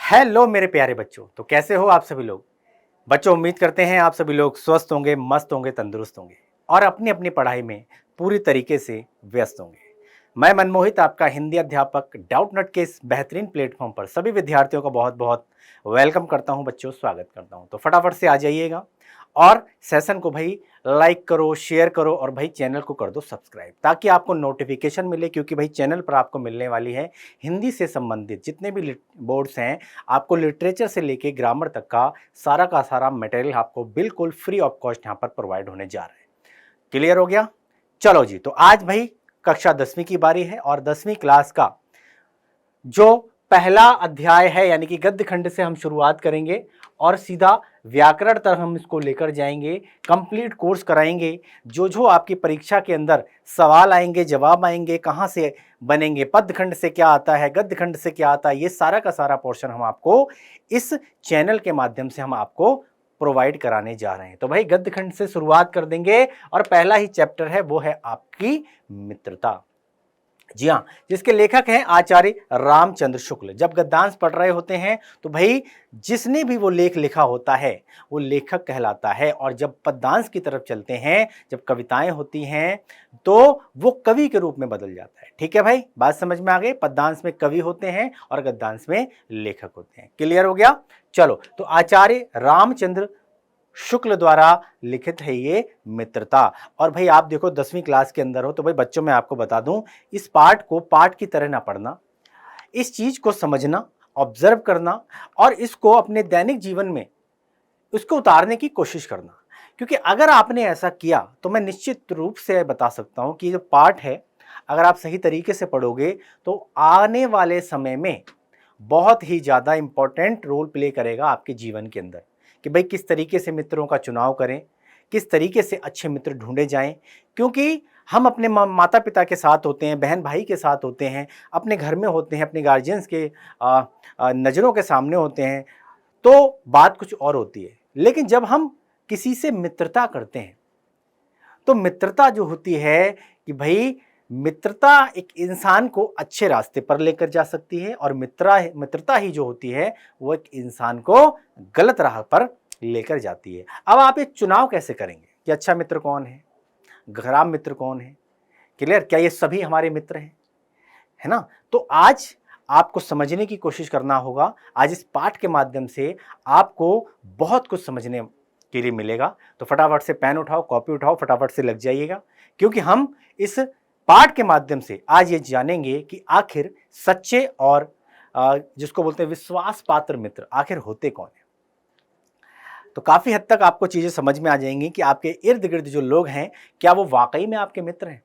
Hello मेरे प्यारे बच्चों। तो कैसे हो आप सभी लोग। बच्चों, उम्मीद करते हैं आप सभी लोग स्वस्थ होंगे, मस्त होंगे, तंदुरुस्त होंगे और अपनी अपनी पढ़ाई में पूरी तरीके से व्यस्त होंगे। मैं मनमोहित, आपका हिंदी अध्यापक, डाउटनट के इस बेहतरीन प्लेटफॉर्म पर सभी विद्यार्थियों का बहुत बहुत वेलकम करता हूं बच्चों, स्वागत करता हूं। तो फटाफट से आ जाइएगा और सेशन को भाई लाइक करो, शेयर करो और भाई चैनल को कर दो सब्सक्राइब, ताकि आपको नोटिफिकेशन मिले, क्योंकि भाई चैनल पर आपको मिलने वाली है हिंदी से संबंधित जितने भी बोर्ड्स हैं, आपको लिटरेचर से लेके ग्रामर तक का सारा मटेरियल आपको बिल्कुल फ्री ऑफ कॉस्ट यहाँ पर प्रोवाइड होने जा रहा है। क्लियर हो गया? चलो जी, तो आज भाई कक्षा 10वीं की बारी है और 10वीं क्लास का जो पहला अध्याय है यानी कि गद्य खंड से हम शुरुआत करेंगे और सीधा व्याकरण तक हम इसको लेकर जाएंगे, कंप्लीट कोर्स कराएंगे। जो जो आपकी परीक्षा के अंदर सवाल आएंगे, जवाब आएंगे, कहाँ से बनेंगे, पद्य खंड से क्या आता है, गद्य खंड से क्या आता है, ये सारा का सारा पोर्शन हम आपको इस चैनल के माध्यम से हम आपको प्रोवाइड कराने जा रहे हैं। तो भाई गद्य खंड से शुरुआत कर देंगे और पहला ही चैप्टर है वो है आपकी मित्रता। जी हाँ, जिसके लेखक हैं आचार्य रामचंद्र शुक्ल। जब गद्यांश पढ़ रहे होते हैं तो भाई जिसने भी वो लेख लिखा होता है वो लेखक कहलाता है, और जब पद्यांश की तरफ चलते हैं, जब कविताएं होती हैं तो वो कवि के रूप में बदल जाता है। ठीक है भाई, बात समझ में आ गई। पद्यांश में कवि होते हैं और गद्यांश में लेखक होते हैं। क्लियर हो गया? चलो, तो आचार्य रामचंद्र शुक्ल द्वारा लिखित है ये मित्रता। और भाई आप देखो 10वीं क्लास के अंदर हो तो भाई बच्चों, मैं आपको बता दूं, इस पाठ को पाठ की तरह ना पढ़ना, इस चीज को समझना, ऑब्जर्व करना और इसको अपने दैनिक जीवन में उसको उतारने की कोशिश करना। क्योंकि अगर आपने ऐसा किया तो मैं निश्चित रूप से बता सकता हूं कि जो पाठ है, अगर आप सही तरीके से पढ़ोगे तो आने वाले समय में बहुत ही ज़्यादा इंपॉर्टेंट रोल प्ले करेगा आपके जीवन के अंदर, कि भाई किस तरीके से मित्रों का चुनाव करें, किस तरीके से अच्छे मित्र ढूंढे जाएं। क्योंकि हम अपने माता पिता के साथ होते हैं, बहन भाई के साथ होते हैं, अपने घर में होते हैं, अपने गार्जियंस के नज़रों के सामने होते हैं, तो बात कुछ और होती है। लेकिन जब हम किसी से मित्रता करते हैं तो मित्रता जो होती है कि भाई मित्रता एक इंसान को अच्छे रास्ते पर लेकर जा सकती है, और मित्रता ही जो होती है वो एक इंसान को गलत राह पर लेकर जाती है। अब आप ये चुनाव कैसे करेंगे कि अच्छा मित्र कौन है, खराब मित्र कौन है? क्लियर? क्या ये सभी हमारे मित्र हैं? है ना? तो आज आपको समझने की कोशिश करना होगा। आज इस पाठ के माध्यम से आपको बहुत कुछ समझने के लिए मिलेगा। तो फटाफट से पेन उठाओ, कॉपी उठाओ, फटाफट से लग जाइएगा, क्योंकि हम इस पाठ के माध्यम से आज ये जानेंगे कि आखिर सच्चे और जिसको बोलते हैं विश्वास पात्र मित्र आखिर होते कौन है। तो काफी हद तक आपको चीजें समझ में आ जाएंगी कि आपके इर्द गिर्द जो लोग हैं, क्या वो वाकई में आपके मित्र हैं।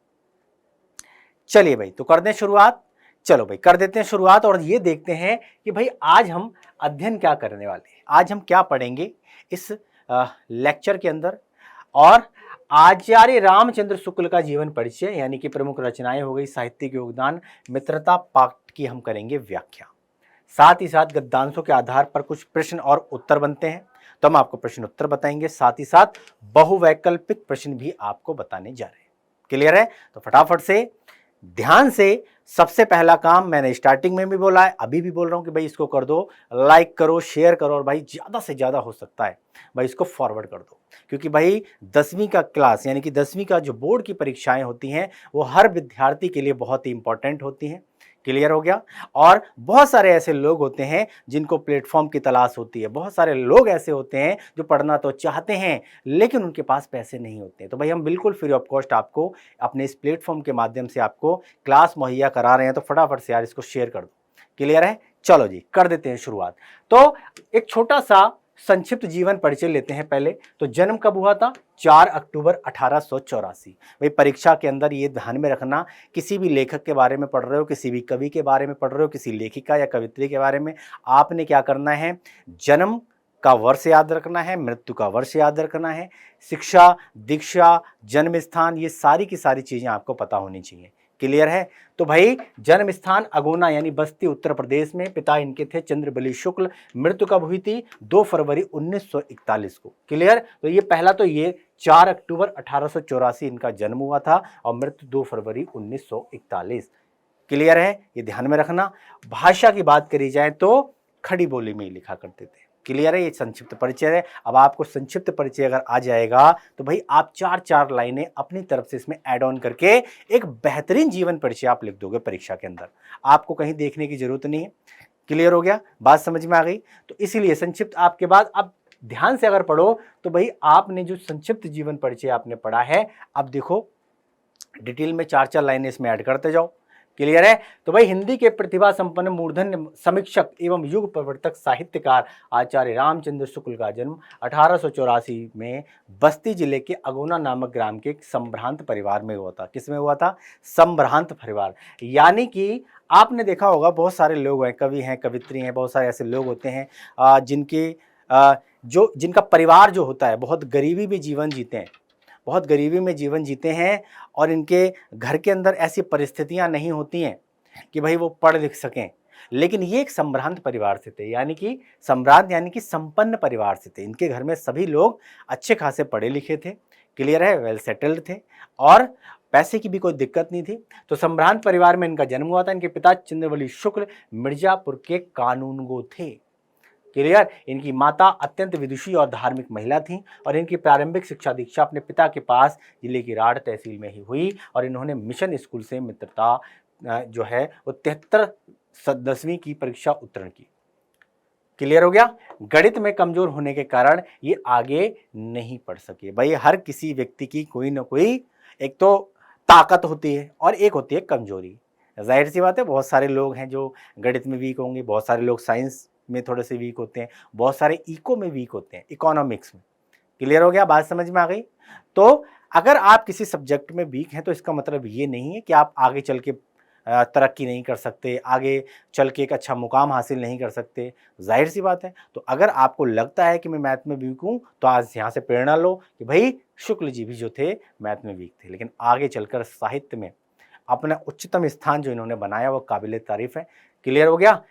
चलिए भाई, तो कर दें शुरुआत। चलो भाई, कर देते हैं शुरुआत और ये देखते हैं कि भाई आज हम अध्ययन क्या करने वाले हैं, आज हम क्या पढ़ेंगे इस लेक्चर के अंदर। और आचार्य रामचंद्र शुक्ल का जीवन परिचय यानी कि प्रमुख रचनाएं हो गई, साहित्यिक योगदान, मित्रता पाठ की हम करेंगे व्याख्या। साथ ही साथ गद्यांशों के आधार पर कुछ प्रश्न और उत्तर बनते हैं, तो हम आपको प्रश्न उत्तर बताएंगे, साथ ही साथ बहुवैकल्पिक प्रश्न भी आपको बताने जा रहे हैं। क्लियर है? तो फटाफट से ध्यान से, सबसे पहला काम मैंने स्टार्टिंग में भी बोला है, अभी भी बोल रहा हूं कि भाई इसको कर दो, लाइक करो, शेयर करो और भाई ज्यादा से ज्यादा हो सकता है भाई इसको फॉरवर्ड कर दो। क्योंकि भाई 10वीं का क्लास यानी कि 10वीं का जो बोर्ड की परीक्षाएं होती हैं वो हर विद्यार्थी के लिए बहुत ही इंपॉर्टेंट होती हैं। क्लियर हो गया? और बहुत सारे ऐसे लोग होते हैं जिनको प्लेटफॉर्म की तलाश होती है, बहुत सारे लोग ऐसे होते हैं जो पढ़ना तो चाहते हैं लेकिन उनके पास पैसे नहीं होते। तो भाई हम बिल्कुल फ्री ऑफ कॉस्ट आपको अपने इस प्लेटफॉर्म के माध्यम से आपको क्लास मुहैया करा रहे हैं। तो फटाफट से यार इसको शेयर कर दो। क्लियर है? चलो जी, कर देते हैं शुरुआत। तो एक छोटा सा संक्षिप्त जीवन परिचय लेते हैं पहले। तो जन्म कब हुआ था? 4 अक्टूबर 1884। भाई परीक्षा के अंदर ये ध्यान में रखना, किसी भी लेखक के बारे में पढ़ रहे हो, किसी भी कवि के बारे में पढ़ रहे हो, किसी लेखिका या कवित्री के बारे में, आपने क्या करना है, जन्म का वर्ष याद रखना है, मृत्यु का वर्ष याद रखना है, शिक्षा, दीक्षा, जन्म स्थान, ये सारी की सारी चीजें आपको पता होनी चाहिए। क्लियर है? तो भाई जन्म स्थान अगोना यानी बस्ती उत्तर प्रदेश में, पिता इनके थे चंद्रबली शुक्ल। मृत्यु कब हुई थी? 2 फरवरी 1941 को। क्लियर? तो ये पहला तो ये 4 अक्टूबर 1884 इनका जन्म हुआ था और मृत्यु 2 फरवरी 1941। क्लियर है? ये ध्यान में रखना। भाषा की बात करी जाए तो खड़ी बोली में ही लिखा करते थे। क्लियर है, ये संक्षिप्त परिचय है। अब आपको संक्षिप्त परिचय अगर आ जाएगा तो भाई आप 4-4 लाइनें अपनी तरफ से इसमें ऐड ऑन करके एक बेहतरीन जीवन परिचय आप लिख दोगे परीक्षा के अंदर, आपको कहीं देखने की जरूरत नहीं है। क्लियर हो गया, बात समझ में आ गई। तो इसीलिए संक्षिप्त आपके बाद अब ध्यान से अगर पढ़ो तो भाई आपने जो संक्षिप्त जीवन परिचय आपने पढ़ा है, अब देखो डिटेल में 4-4 लाइनें इसमें ऐड करते जाओ। क्लियर है। तो भाई हिंदी के प्रतिभा संपन्न मूर्धन्य समीक्षक एवं युग प्रवर्तक साहित्यकार आचार्य रामचंद्र शुक्ल का जन्म 1884 में बस्ती जिले के अगोना नामक ग्राम के एक संभ्रांत परिवार में हुआ था। किसमें हुआ था? संभ्रांत परिवार। यानी कि आपने देखा होगा बहुत सारे लोग हैं, कवि हैं, कवित्री हैं, बहुत सारे ऐसे लोग होते हैं जिनका परिवार जो होता है बहुत गरीबी में जीवन जीते हैं, बहुत गरीबी में जीवन जीते हैं और इनके घर के अंदर ऐसी परिस्थितियां नहीं होती हैं कि भाई वो पढ़ लिख सकें। लेकिन ये एक संभ्रांत परिवार से थे, यानी कि संभ्रांत यानी कि संपन्न परिवार से थे। इनके घर में सभी लोग अच्छे खासे पढ़े लिखे थे, क्लियर है, वेल सेटल्ड थे और पैसे की भी कोई दिक्कत नहीं थी। तो संभ्रांत परिवार में इनका जन्म हुआ था। इनके पिता चंद्रवली शुक्ल मिर्जापुर के कानूनगो थे। क्लियर। इनकी माता अत्यंत विदुषी और धार्मिक महिला थीं और इनकी प्रारंभिक शिक्षा दीक्षा अपने पिता के पास जिले की राढ़ तहसील में ही हुई और इन्होंने मिशन स्कूल से मित्रता जो है वो 73 की परीक्षा उत्तीर्ण की। क्लियर हो गया। गणित में कमजोर होने के कारण ये आगे नहीं पढ़ सके। भाई हर किसी व्यक्ति की कोई ना कोई एक तो ताकत होती है और एक होती है कमजोरी। जाहिर सी बात है, बहुत सारे लोग हैं जो गणित में वीक होंगे, बहुत सारे लोग साइंस में थोड़े से वीक होते हैं, बहुत सारे इको में वीक होते हैं, इकोनॉमिक्स में। क्लियर हो गया, बात समझ में आ गई। तो अगर आप किसी सब्जेक्ट में वीक हैं तो इसका मतलब ये नहीं है कि आप आगे चल के तरक्की नहीं कर सकते, आगे चल के एक अच्छा मुकाम हासिल नहीं कर सकते। जाहिर सी बात है। तो अगर आपको लगता है कि मैं मैथ में वीक हूँ तो आज यहाँ से प्रेरणा लो कि भाई शुक्ल जी भी जो थे मैथ में वीक थे, लेकिन आगे चलकर साहित्य में अपना उच्चतम स्थान जो इन्होंने बनाया वो काबिल तारीफ है। क्लियर हो गया।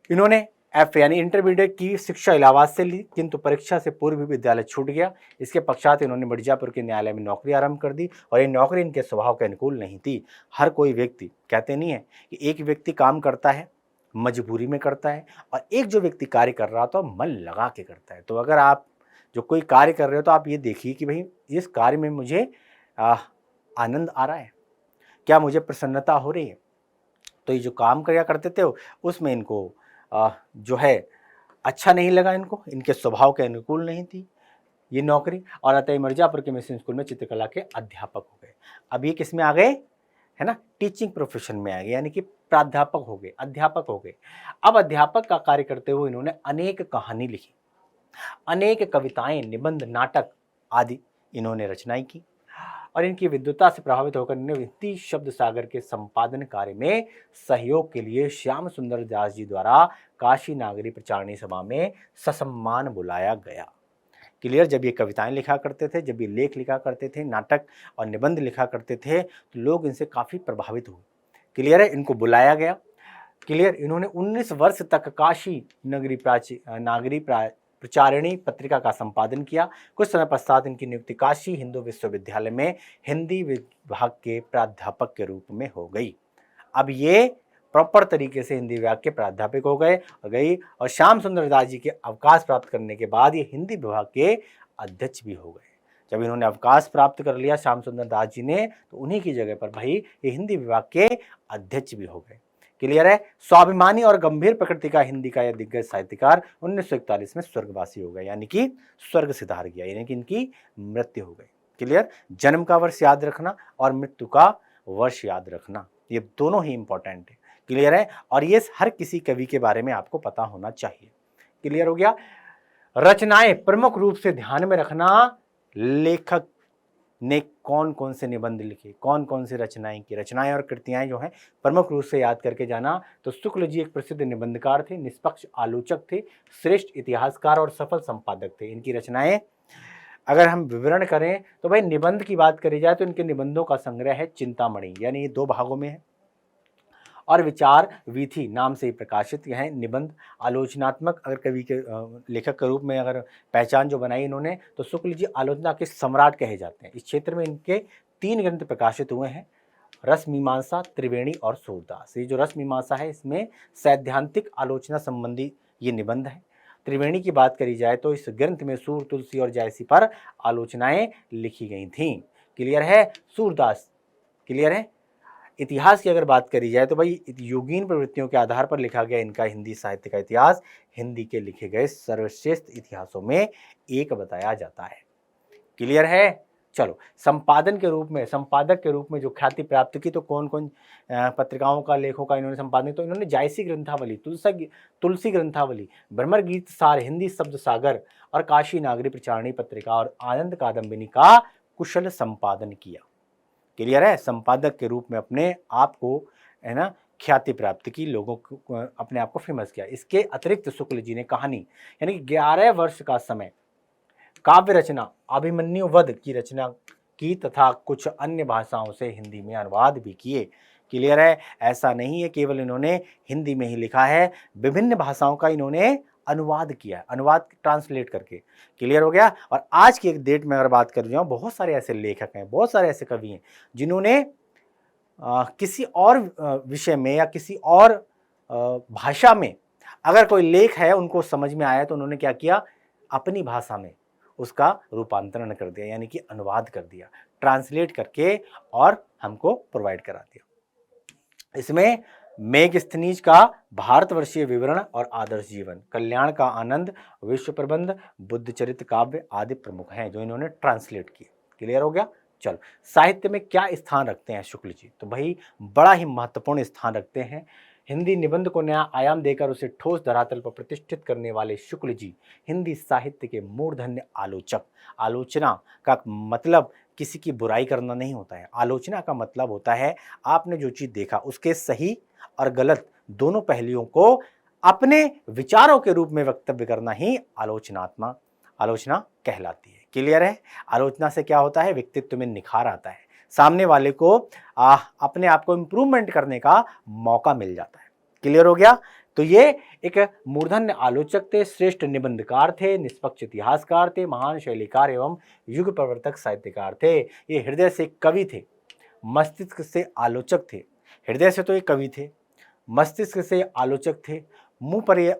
इन्होंने एफ यानी इंटरमीडिएट की शिक्षा इलाहाबाद से ली, किंतु परीक्षा से पूर्व विद्यालय छूट गया। इसके पश्चात इन्होंने मिर्जापुर के न्यायालय में नौकरी आरंभ कर दी और ये नौकरी इनके स्वभाव के अनुकूल नहीं थी। हर कोई व्यक्ति, कहते नहीं है कि एक व्यक्ति काम करता है मजबूरी में करता है और एक जो व्यक्ति कार्य कर रहा तो मन लगा के करता है। तो अगर आप जो कोई कार्य कर रहे हो तो आप ये देखिए कि भाई इस कार्य में मुझे आनंद आ रहा है, क्या मुझे प्रसन्नता हो रही है। तो ये जो काम किया करते थे उसमें इनको जो है अच्छा नहीं लगा, इनके स्वभाव के अनुकूल नहीं थी ये नौकरी और अतः मिर्जापुर के मिशन स्कूल में चित्रकला के अध्यापक हो गए। अब ये किस में आ गए, है ना, टीचिंग प्रोफेशन में आ गए, यानी कि प्राध्यापक हो गए, अध्यापक हो गए। अब अध्यापक का कार्य करते हुए इन्होंने अनेक कहानी लिखी, अनेक कविताएं, निबंध, नाटक आदि इन्होंने रचनाएं की और इनकी विद्वता से प्रभावित होकर इन्हें हिंदी शब्द सागर के संपादन कार्य में सहयोग के लिए श्याम सुंदर दास जी द्वारा काशी नागरी प्रचारणी सभा में ससम्मान बुलाया गया। क्लियर। जब ये कविताएं लिखा करते थे, जब ये लेख लिखा करते थे, नाटक और निबंध लिखा करते थे तो लोग इनसे काफी प्रभावित हुए। क्लियर है, इनको बुलाया गया। क्लियर। इन्होंने 19 वर्ष तक काशी नागरी प्रचारिणी पत्रिका का संपादन किया। कुछ समय पश्चात इनकी नियुक्ति काशी हिंदू विश्वविद्यालय में हिंदी विभाग के प्राध्यापक के रूप में हो गई। अब ये प्रॉपर तरीके से हिंदी विभाग के प्राध्यापक हो गई और श्याम सुंदर दास जी के अवकाश प्राप्त करने के बाद ये हिंदी विभाग के अध्यक्ष भी हो गए। जब इन्होंने अवकाश प्राप्त कर लिया श्याम सुंदर दास जी ने, तो उन्हीं की जगह पर भाई ये हिंदी विभाग के अध्यक्ष भी हो गए। क्लियर है। स्वाभिमानी और गंभीर प्रकृति का हिंदी का यह दिग्गज साहित्यकार 1941 में स्वर्गवासी हो गए, यानी कि स्वर्ग सिधार गया, यानी कि इनकी मृत्यु हो गई। क्लियर। जन्म का वर्ष याद रखना और मृत्यु का वर्ष याद रखना, ये दोनों ही इंपॉर्टेंट है। क्लियर है। और ये हर किसी कवि के बारे में आपको पता होना चाहिए। क्लियर हो गया। रचनाएं प्रमुख रूप से ध्यान में रखना, लेखक ने कौन कौन से निबंध लिखे, कौन कौन सी रचनाएं की, रचनाएं और कृतियां जो हैं प्रमुख रूप से याद करके जाना। तो शुक्ल जी एक प्रसिद्ध निबंधकार थे, निष्पक्ष आलोचक थे, श्रेष्ठ इतिहासकार और सफल संपादक थे। इनकी रचनाएं अगर हम विवरण करें तो भाई निबंध की बात करी जाए तो इनके निबंधों का संग्रह है चिंतामणि, यानी ये 2 भागों में है, और विचार वीथी नाम से ही प्रकाशित। यह निबंध आलोचनात्मक, अगर कवि के लेखक के रूप में अगर पहचान जो बनाई इन्होंने तो शुक्ल जी आलोचना के सम्राट कहे जाते हैं। इस क्षेत्र में इनके 3 ग्रंथ प्रकाशित हुए हैं, रस मीमांसा, त्रिवेणी और सूरदास। ये जो रस मीमांसा है इसमें सैद्धांतिक आलोचना संबंधी ये निबंध है। त्रिवेणी की बात करी जाए तो इस ग्रंथ में सूर, तुलसी और जायसी पर आलोचनाएं लिखी गई थीं। क्लियर है? सूरदास। क्लियर है? इतिहास की अगर बात करी जाए तो भाई योगीन प्रवृत्तियों के आधार पर लिखा गया इनका हिंदी साहित्य का इतिहास हिंदी के लिखे गए सर्वश्रेष्ठ इतिहासों में एक बताया जाता है। क्लियर है? चलो, संपादक के रूप में जो ख्याति प्राप्त की, तो कौन कौन पत्रिकाओं का, लेखों का इन्होंने संपादन, तो इन्होंने जायसी ग्रंथावली, तुलसी ग्रंथावली, भ्रमर गीत सार, हिंदी शब्द सागर और काशी नागरी प्रचारणी पत्रिका और आनंद कादम्बिनी का कुशल संपादन किया। क्लियर है? संपादक के रूप में अपने आप को, है ना, ख्याति प्राप्त की, लोगों को अपने आप को फेमस किया। इसके अतिरिक्त शुक्ल जी ने कहानी यानी 11 वर्ष का समय काव्य रचना, अभिमन्यु वध की रचना की तथा कुछ अन्य भाषाओं से हिंदी में अनुवाद भी किए। क्लियर है? ऐसा नहीं है केवल इन्होंने हिंदी में ही लिखा है, विभिन्न भाषाओं का इन्होंने अनुवाद किया है, अनुवाद ट्रांसलेट करके। क्लियर हो गया? और आज की एक डेट में अगर बात कर जाऊं, बहुत सारे ऐसे लेखक हैं, बहुत सारे ऐसे कवि हैं जिन्होंने किसी और विषय में या किसी और भाषा में अगर कोई लेख है उनको समझ में आया तो उन्होंने क्या किया, अपनी भाषा में उसका रूपांतरण कर दिया, यानी कि अनुवाद कर दिया, ट्रांसलेट करके और हमको प्रोवाइड करा दिया। इसमें मेगस्थनीज का भारतवर्षीय विवरण और आदर्श जीवन, कल्याण का आनंद, विश्व प्रबंध, बुद्ध चरित्र काव्य आदि प्रमुख हैं जो इन्होंने ट्रांसलेट किए। क्लियर हो गया? चलो, साहित्य में क्या स्थान रखते हैं शुक्ल जी? तो भाई बड़ा ही महत्वपूर्ण स्थान रखते हैं। हिंदी निबंध को नया आयाम देकर उसे ठोस धरातल पर प्रतिष्ठित करने वाले शुक्ल जी हिंदी साहित्य के मूर्धन्य आलोचक। आलोचना का मतलब किसी की बुराई करना नहीं होता है। आलोचना का मतलब होता है आपने जो चीज देखा उसके सही और गलत दोनों पहलुओं को अपने विचारों के रूप में वक्तव्य करना ही आलोचना कहलाती है। क्लियर है? आलोचना से क्या होता है, व्यक्तित्व में निखार आता है, सामने वाले को अपने आप को इंप्रूवमेंट करने का मौका मिल जाता है। क्लियर हो गया? तो ये एक मूर्धन्य आलोचक थे, श्रेष्ठ निबंधकार थे, निष्पक्ष इतिहासकार थे, महान शैलीकार एवं युग प्रवर्तक साहित्यकार थे। ये हृदय से कवि थे, मस्तिष्क से आलोचक थे। हृदय से तो ये कवि थे, मस्तिष्क से आलोचक थे, मुंह पर ये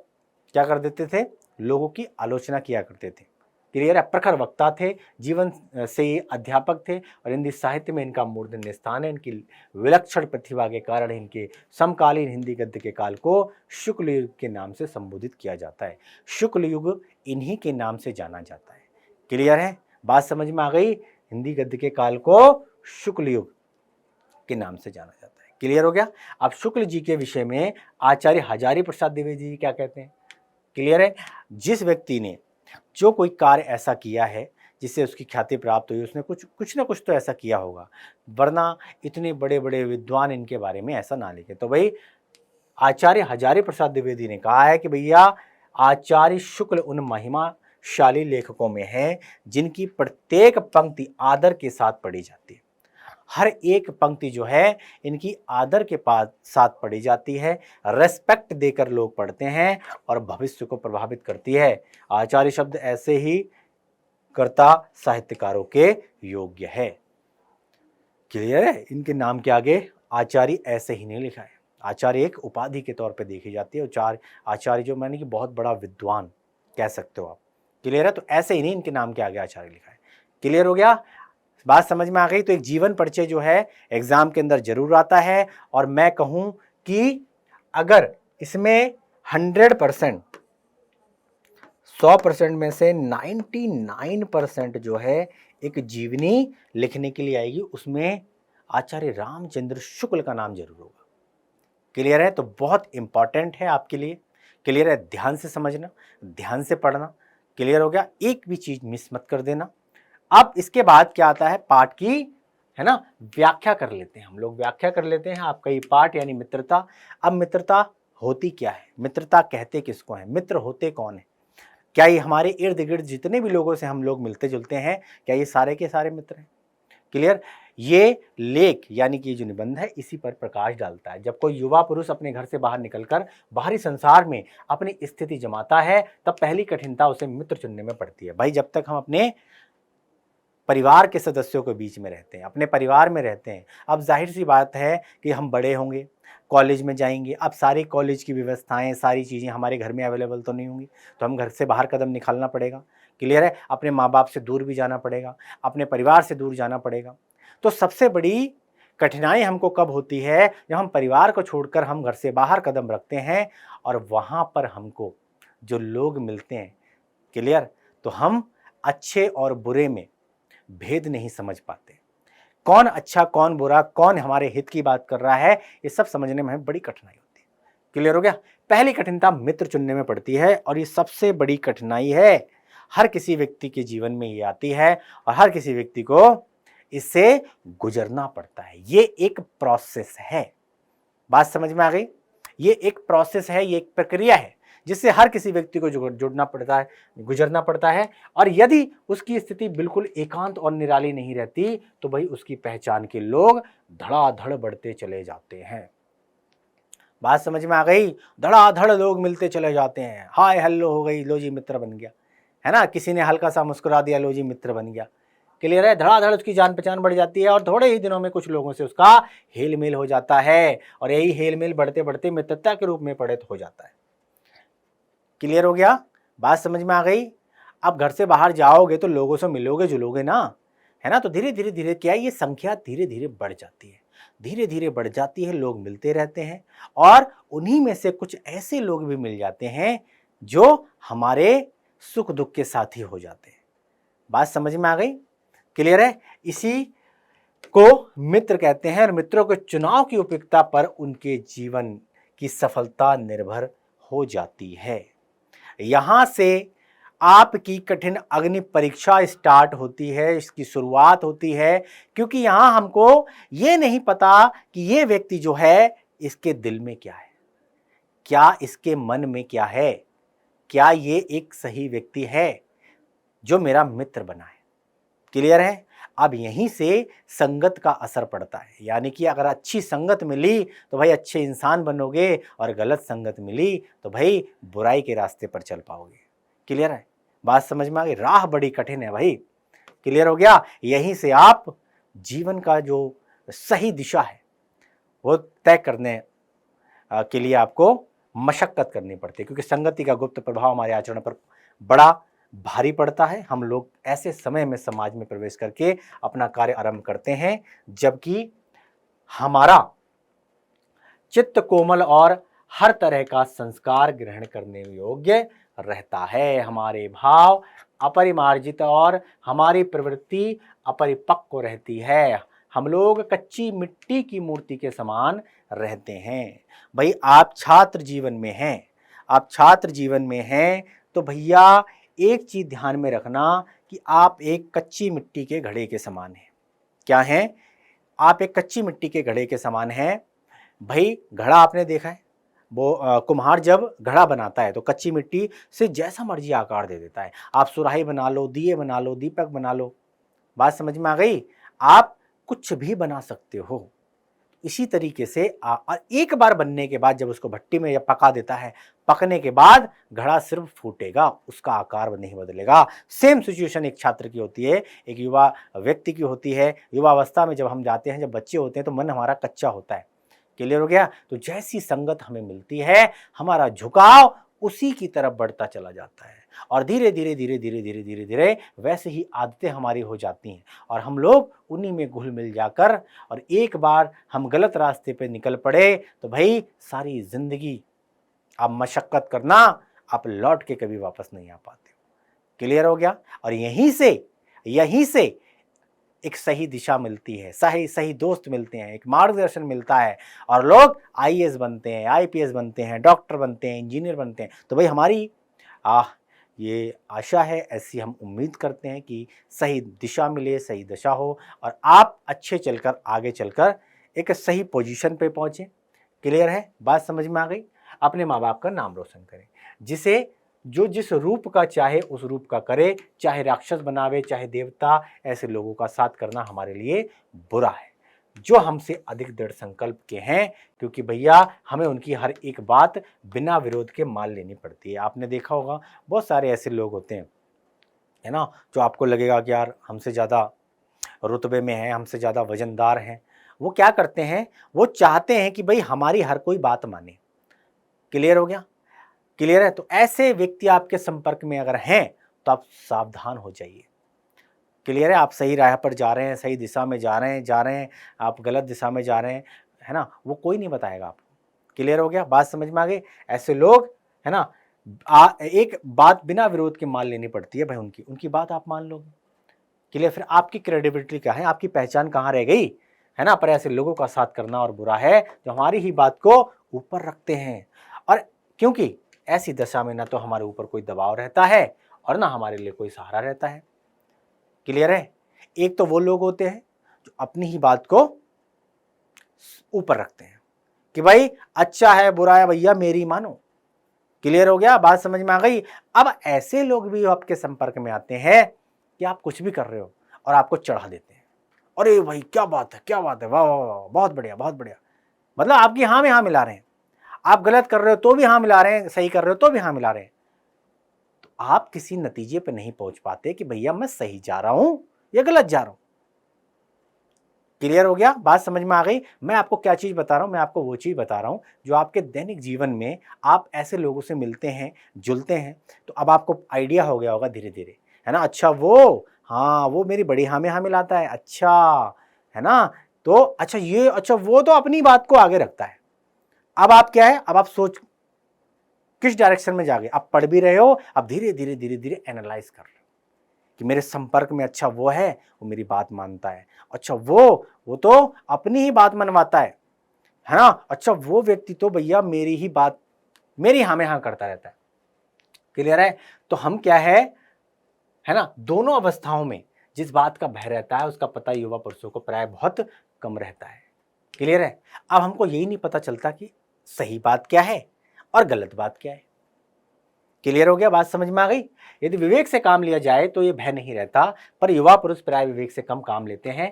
क्या कर देते थे, लोगों की आलोचना किया करते थे। क्लियर है? प्रखर वक्ता थे, जीवन से ये अध्यापक थे और हिंदी साहित्य में इनका मूर्धन्य स्थान है। इनकी विलक्षण प्रतिभा के कारण इनके समकालीन हिंदी गद्य के काल को शुक्ल युग के नाम से संबोधित किया जाता है। शुक्ल युग इन्हीं के नाम से जाना जाता है। क्लियर है? बात समझ में आ गई? हिंदी गद्य के काल को शुक्ल युग के नाम से जाना जाता है। क्लियर हो गया? अब शुक्ल जी के विषय में आचार्य हजारी प्रसाद द्विवेदी जी क्या कहते हैं? क्लियर है? जिस व्यक्ति ने जो कोई कार्य ऐसा किया है जिससे उसकी ख्याति प्राप्त हुई, उसने कुछ ना कुछ तो ऐसा किया होगा, वरना इतने बड़े बड़े विद्वान इनके बारे में ऐसा ना लिखे। तो भाई आचार्य हजारी प्रसाद द्विवेदी ने कहा है कि भैया आचार्य शुक्ल उन महिमाशाली लेखकों में है जिनकी प्रत्येक पंक्ति आदर के साथ पढ़ी जाती है। हर एक पंक्ति जो है इनकी आदर के साथ पढ़ी जाती है, रेस्पेक्ट देकर लोग पढ़ते हैं और भविष्य को प्रभावित करती है। आचार्य शब्द ऐसे ही कर्ता साहित्यकारों के योग्य है। क्लियर है? इनके नाम के आगे आचार्य ऐसे ही नहीं लिखा है। आचार्य एक उपाधि के तौर पे देखी जाती है। आचार्य जो माने कि बहुत बड़ा विद्वान कह सकते हो आप। क्लियर है? तो ऐसे ही नहीं इनके नाम के आगे आचार्य लिखा है। क्लियर हो गया? बात समझ में आ गई? तो एक जीवन परिचय जो है एग्जाम के अंदर जरूर आता है और मैं कहूं कि अगर इसमें 100% 100% में से 99% जो है एक जीवनी लिखने के लिए आएगी, उसमें आचार्य रामचंद्र शुक्ल का नाम जरूर होगा। क्लियर है? तो बहुत इंपॉर्टेंट है आपके लिए। क्लियर है? ध्यान से समझना, ध्यान से पढ़ना। क्लियर हो गया? एक भी चीज मिस मत कर देना। अब इसके बाद क्या आता है, पाठ की, है ना, व्याख्या कर लेते हैं हम लोग। व्याख्या कर लेते हैं आपका ये पाठ यानी मित्रता। अब मित्रता होती क्या है, मित्रता कहते किसको है, मित्र होते कौन है? क्या ये हमारे इर्द गिर्द जितने भी लोगों से हम लोग मिलते जुलते हैं, क्या ये सारे के सारे मित्र हैं? क्लियर? ये लेख यानी कि जो निबंध है इसी पर प्रकाश डालता है। जब कोई युवा पुरुष अपने घर से बाहर निकलकर बाहरी संसार में अपनी स्थिति जमाता है, तब पहली कठिनता उसे मित्र चुनने में पड़ती है। भाई जब तक हम अपने परिवार के सदस्यों के बीच में रहते हैं, अपने परिवार में रहते हैं। अब जाहिर सी बात है कि हम बड़े होंगे, कॉलेज में जाएंगे, अब सारी कॉलेज की व्यवस्थाएं, सारी चीज़ें हमारे घर में अवेलेबल तो नहीं होंगी, तो हम घर से बाहर कदम निकालना पड़ेगा। क्लियर है? अपने माँ बाप से दूर भी जाना पड़ेगा, अपने परिवार से दूर जाना पड़ेगा। तो सबसे बड़ी कठिनाई हमको कब होती है, जब हम परिवार को छोड़कर हम घर से बाहर कदम रखते हैं और वहाँ पर हमको जो लोग मिलते हैं, क्लियर, तो हम अच्छे और बुरे में भेद नहीं समझ पाते। कौन अच्छा, कौन बुरा, कौन हमारे हित की बात कर रहा है, ये सब समझने में बड़ी कठिनाई होती है। क्लियर हो गया? पहली कठिनता मित्र चुनने में पड़ती है और ये सबसे बड़ी कठिनाई है। हर किसी व्यक्ति के जीवन में ये आती है और हर किसी व्यक्ति को इससे गुजरना पड़ता है। ये एक प्रोसेस है। बात समझ में आ गई? ये एक प्रोसेस है, ये एक प्रक्रिया है जिससे हर किसी व्यक्ति को जुड़ना पड़ता है, गुजरना पड़ता है। और यदि उसकी स्थिति बिल्कुल एकांत और निराली नहीं रहती तो भाई उसकी पहचान के लोग धड़ाधड़ बढ़ते चले जाते हैं। बात समझ में आ गई? धड़ाधड़ लोग मिलते चले जाते हैं, हाय हेलो हो गई, लो जी मित्र बन गया, है ना, किसी ने हल्का सा मुस्कुरा दिया, लो जी मित्र बन गया। क्लियर है? धड़ाधड़ उसकी जान पहचान बढ़ जाती है और थोड़े ही दिनों में कुछ लोगों से उसका हेल मेल हो जाता है और यही हेल मेल बढ़ते बढ़ते मित्रता के रूप में परिणत हो जाता है। क्लियर हो गया? बात समझ में आ गई? अब घर से बाहर जाओगे तो लोगों से मिलोगे जुलोगे ना, है ना, तो धीरे धीरे धीरे क्या ये संख्या धीरे धीरे बढ़ जाती है, धीरे धीरे बढ़ जाती है, लोग मिलते रहते हैं और उन्हीं में से कुछ ऐसे लोग भी मिल जाते हैं जो हमारे सुख दुख के साथी हो जाते हैं। बात समझ में आ गई? क्लियर है? इसी को मित्र कहते हैं और मित्रों के चुनाव की उपयुक्तता पर उनके जीवन की सफलता निर्भर हो जाती है। यहां से आपकी कठिन अग्नि परीक्षा स्टार्ट होती है, इसकी शुरुआत होती है, क्योंकि यहां हमको ये नहीं पता कि ये व्यक्ति जो है इसके दिल में क्या है, क्या इसके मन में क्या है, क्या ये एक सही व्यक्ति है जो मेरा मित्र बना है। क्लियर है? अब यहीं से संगत का असर पड़ता है, यानी कि अगर अच्छी संगत मिली तो भाई अच्छे इंसान बनोगे और गलत संगत मिली तो भाई बुराई के रास्ते पर चल पाओगे। क्लियर है? बात समझ में आ गई? राह बड़ी कठिन है भाई। क्लियर हो गया? यहीं से आप जीवन का जो सही दिशा है वो तय करने के लिए आपको मशक्कत करनी पड़ती है, क्योंकि संगति का गुप्त प्रभाव हमारे आचरण पर बड़ा भारी पड़ता है। हम लोग ऐसे समय में समाज में प्रवेश करके अपना कार्य आरंभ करते हैं जबकि हमारा चित्त कोमल और हर तरह का संस्कार ग्रहण करने योग्य रहता है। हमारे भाव अपरिमार्जित और हमारी प्रवृत्ति अपरिपक्व रहती है। हम लोग कच्ची मिट्टी की मूर्ति के समान रहते हैं। भाई आप छात्र जीवन में हैं, आप छात्र जीवन में हैं तो भैया एक चीज ध्यान में रखना कि आप एक कच्ची मिट्टी के घड़े के समान हैं। क्या हैं? आप एक कच्ची मिट्टी के घड़े के समान हैं। भाई घड़ा आपने देखा है, वो कुम्हार जब घड़ा बनाता है तो कच्ची मिट्टी से जैसा मर्जी आकार दे देता है। आप सुराही बना लो, दिए बना लो, दीपक बना लो। बात समझ में आ गई? आप कुछ भी बना सकते हो। इसी तरीके से एक बार बनने के बाद जब उसको भट्टी में या पका देता है, पकने के बाद घड़ा सिर्फ फूटेगा, उसका आकार नहीं बदलेगा। सेम सिचुएशन एक छात्र की होती है, एक युवा व्यक्ति की होती है। युवावस्था में जब हम जाते हैं, जब बच्चे होते हैं तो मन हमारा कच्चा होता है। क्लियर हो गया? तो जैसी संगत हमें मिलती है हमारा झुकाव उसी की तरफ बढ़ता चला जाता है और धीरे धीरे धीरे धीरे धीरे धीरे धीरे वैसे ही आदतें हमारी हो जाती हैं और हम लोग उन्हीं में घुल मिल जाकर, और एक बार हम गलत रास्ते पे निकल पड़े तो भाई सारी जिंदगी आप मशक्कत करना, आप लौट के कभी वापस नहीं आ पाते। क्लियर हो गया? और यहीं से एक सही दिशा मिलती है, सही सही दोस्त मिलते हैं, एक मार्गदर्शन मिलता है और लोग आईएएस बनते हैं, आईपीएस बनते हैं, डॉक्टर बनते हैं, इंजीनियर बनते हैं। तो भाई हमारी ये आशा है, ऐसी हम उम्मीद करते हैं कि सही दिशा मिले, सही दशा हो और आप अच्छे चलकर आगे चलकर एक सही पोजीशन पे पहुँचें। क्लियर है? बात समझ में आ गई? अपने माँ बाप का नाम रोशन करें, जिसे जो जिस रूप का चाहे उस रूप का करे, चाहे राक्षस बनावे चाहे देवता, ऐसे लोगों का साथ करना हमारे लिए बुरा है। जो हमसे अधिक दृढ़ संकल्प के हैं, क्योंकि भैया हमें उनकी हर एक बात बिना विरोध के मान लेनी पड़ती है। आपने देखा होगा बहुत सारे ऐसे लोग होते हैं है ना, जो आपको लगेगा कि यार हमसे ज़्यादा रुतबे में है, हमसे ज़्यादा वजनदार हैं, वो क्या करते हैं, वो चाहते हैं कि भाई हमारी हर कोई बात माने। क्लियर हो गया? क्लियर है? तो ऐसे व्यक्ति आपके संपर्क में अगर हैं तो आप सावधान हो जाइए। क्लियर है? आप सही राह पर जा रहे हैं, सही दिशा में जा रहे हैं, आप गलत दिशा में जा रहे हैं, है ना, वो कोई नहीं बताएगा आपको। क्लियर हो गया? बात समझ में आ गई? ऐसे लोग, है ना, एक बात बिना विरोध के मान लेनी पड़ती है भाई, उनकी उनकी बात आप मान लोगे। क्लियर? फिर आपकी क्रेडिबिलिटी क्या है, आपकी पहचान कहाँ रह गई, है ना। पर ऐसे लोगों का साथ करना और बुरा है जो हमारी ही बात को ऊपर रखते हैं, और क्योंकि ऐसी दशा में ना तो हमारे ऊपर कोई दबाव रहता है और ना हमारे लिए कोई सहारा रहता है। क्लियर है? एक तो वो लोग होते हैं जो अपनी ही बात को ऊपर रखते हैं कि भाई अच्छा है बुरा है भैया मेरी मानो। क्लियर हो गया? बात समझ में आ गई? अब ऐसे लोग भी आपके संपर्क में आते हैं कि आप कुछ भी कर रहे हो और आपको चढ़ा देते हैं, अरे भाई क्या बात है, क्या बात है, वाह वाह वाह, बहुत बढ़िया बहुत बढ़िया। मतलब आपकी हाँ में हाँ मिला रहे हैं, आप गलत कर रहे हो तो भी हाँ मिला रहे हैं, सही कर रहे हो तो भी हाँ मिला रहे हैं। तो आप किसी नतीजे पे नहीं पहुंच पाते कि भैया मैं सही जा रहा हूं या गलत जा रहा हूं। क्लियर हो गया? बात समझ में आ गई? मैं आपको क्या चीज बता रहा हूं, मैं आपको वो चीज बता रहा हूं जो आपके दैनिक जीवन में आप ऐसे लोगों से मिलते हैं, जुलते हैं, तो अब आपको आइडिया हो गया होगा धीरे धीरे, है ना। अच्छा वो, हाँ वो मेरी बड़ी हाँ में हाँ मिलाता है, अच्छा, है ना। तो अच्छा ये, अच्छा वो तो अपनी बात को आगे रखता है। अब आप क्या है, अब आप सोच किस डायरेक्शन में जागे, आप पढ़ भी रहे हो, अब धीरे धीरे धीरे धीरे एनालाइज कर रहे हो कि मेरे संपर्क में अच्छा वो है, वो मेरी बात मानता है, अच्छा वो तो अपनी ही बात मनवाता है ना, अच्छा वो व्यक्ति तो भैया मेरी ही बात, मेरी हाँ में हाँ करता रहता है। क्लियर है? तो हम क्या है ना, दोनों अवस्थाओं में जिस बात का भय रहता है उसका पता युवा पुरुषों को प्राय बहुत कम रहता है। क्लियर है? अब हमको यही नहीं पता चलता कि सही बात क्या है और गलत बात क्या है। क्लियर हो गया? बात समझ में आ गई? यदि विवेक से काम लिया जाए तो ये भय नहीं रहता, पर युवा पुरुष प्राय विवेक से कम काम लेते हैं।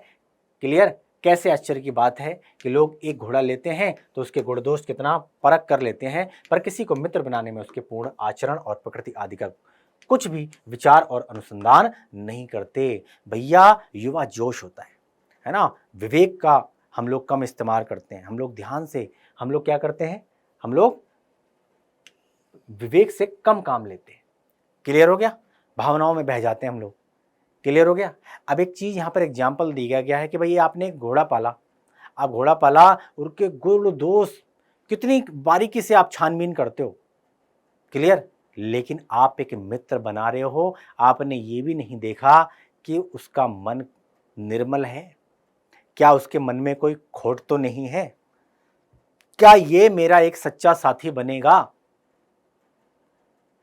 क्लियर? कैसे आश्चर्य की बात है कि लोग एक घोड़ा लेते हैं तो उसके गुण दोष कितना परख कर लेते हैं, पर किसी को मित्र बनाने में उसके पूर्ण आचरण और प्रकृति आदि का कुछ भी विचार और अनुसंधान नहीं करते। भैया युवा जोश होता है ना। विवेक का हम लोग कम इस्तेमाल करते हैं, हम लोग ध्यान से, हम लोग क्या करते हैं, हम लोग विवेक से कम काम लेते हैं। क्लियर हो गया? भावनाओं में बह जाते हैं हम लोग। क्लियर हो गया? अब एक चीज यहां पर एग्जाम्पल दिया गया है कि भाई आपने एक घोड़ा पाला, आप घोड़ा पाला, उसके गुण दोष कितनी बारीकी से आप छानबीन करते हो। क्लियर? लेकिन आप एक मित्र बना रहे हो, आपने ये भी नहीं देखा कि उसका मन निर्मल है, क्या उसके मन में कोई खोट तो नहीं है, क्या ये मेरा एक सच्चा साथी बनेगा,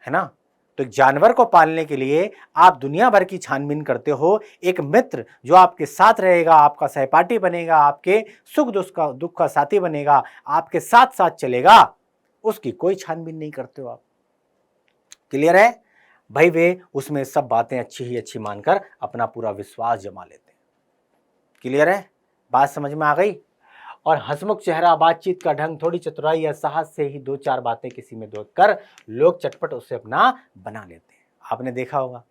है ना। तो एक जानवर को पालने के लिए आप दुनिया भर की छानबीन करते हो, एक मित्र जो आपके साथ रहेगा, आपका सहपाठी बनेगा, आपके सुख दुख का साथी बनेगा, आपके साथ साथ चलेगा, उसकी कोई छानबीन नहीं करते हो आप। क्लियर है भाई? वे उसमें सब बातें अच्छी ही अच्छी मानकर अपना पूरा विश्वास जमा लेते हैं। क्लियर है? बात समझ में आ गई? और हंसमुख चेहरा, बातचीत का ढंग, थोड़ी चतुराई या साहस से ही दो चार बातें किसी में जोड़ कर लोग चटपट उसे अपना बना लेते हैं। आपने देखा होगा,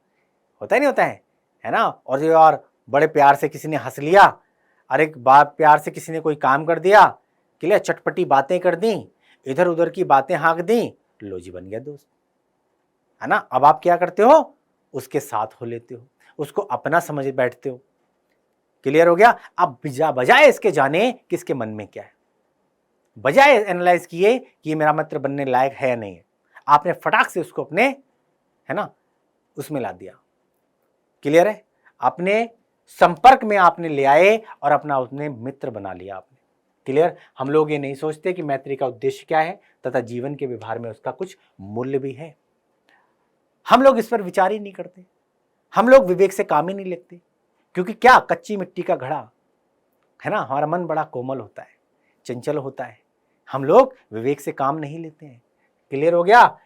होता ही नहीं होता है ना। और जो यार बड़े प्यार से किसी ने हंस लिया, अरे बात प्यार से किसी ने कोई काम कर दिया, क्लियर, चटपटी बातें कर दी, इधर उधर की बातें हाँक दी, लो जी बन गया दोस्त, है ना। अब आप क्या करते हो, उसके साथ हो लेते हो, उसको अपना समझ बैठते हो। क्लियर हो गया? अब बजाय इसके जाने किसके मन में क्या है, बजाय एनालाइज किए कि ये मेरा मित्र बनने लायक है या नहीं है, आपने फटाक से उसको अपने, है ना, उसमें ला दिया। क्लियर है? अपने संपर्क में आपने ले आए और अपना उसने मित्र बना लिया आपने। क्लियर? हम लोग ये नहीं सोचते कि मैत्री का उद्देश्य क्या है तथा जीवन के व्यवहार में उसका कुछ मूल्य भी है। हम लोग इस पर विचार ही नहीं करते, हम लोग विवेक से काम ही नहीं लेते, क्योंकि क्या, कच्ची मिट्टी का घड़ा, है ना, हमारा मन बड़ा कोमल होता है, चंचल होता है, हम लोग विवेक से काम नहीं लेते हैं। क्लियर हो गया?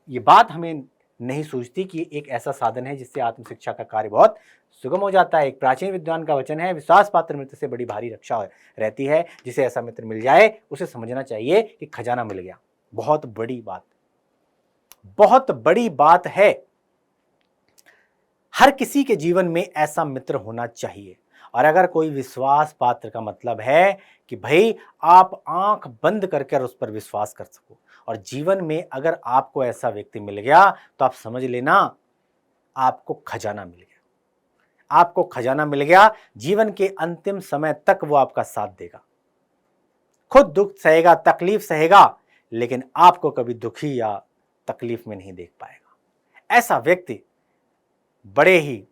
ये बात हमें नहीं सूझती कि एक ऐसा साधन है जिससे आत्मशिक्षा का कार्य बहुत सुगम हो जाता है। एक प्राचीन विद्वान का वचन है, विश्वास पात्र मित्र से बड़ी भारी रक्षा रहती है। जिसे ऐसा मित्र मिल जाए उसे समझना चाहिए कि खजाना मिल गया। बहुत बड़ी बात, बहुत बड़ी बात है। हर किसी के जीवन में ऐसा मित्र होना चाहिए। और अगर कोई विश्वास पात्र का मतलब है कि भाई आप आंख बंद करके उस पर विश्वास कर सको, और जीवन में अगर आपको ऐसा व्यक्ति मिल गया तो आप समझ लेना आपको खजाना मिल गया। आपको खजाना मिल गया, जीवन के अंतिम समय तक वो आपका साथ देगा। खुद दुख सहेगा, तकलीफ सहेगा, लेकिन आपको कभी दुखी या तकलीफ में नहीं देख पाएगा। ऐसा व्यक्ति बड़े ही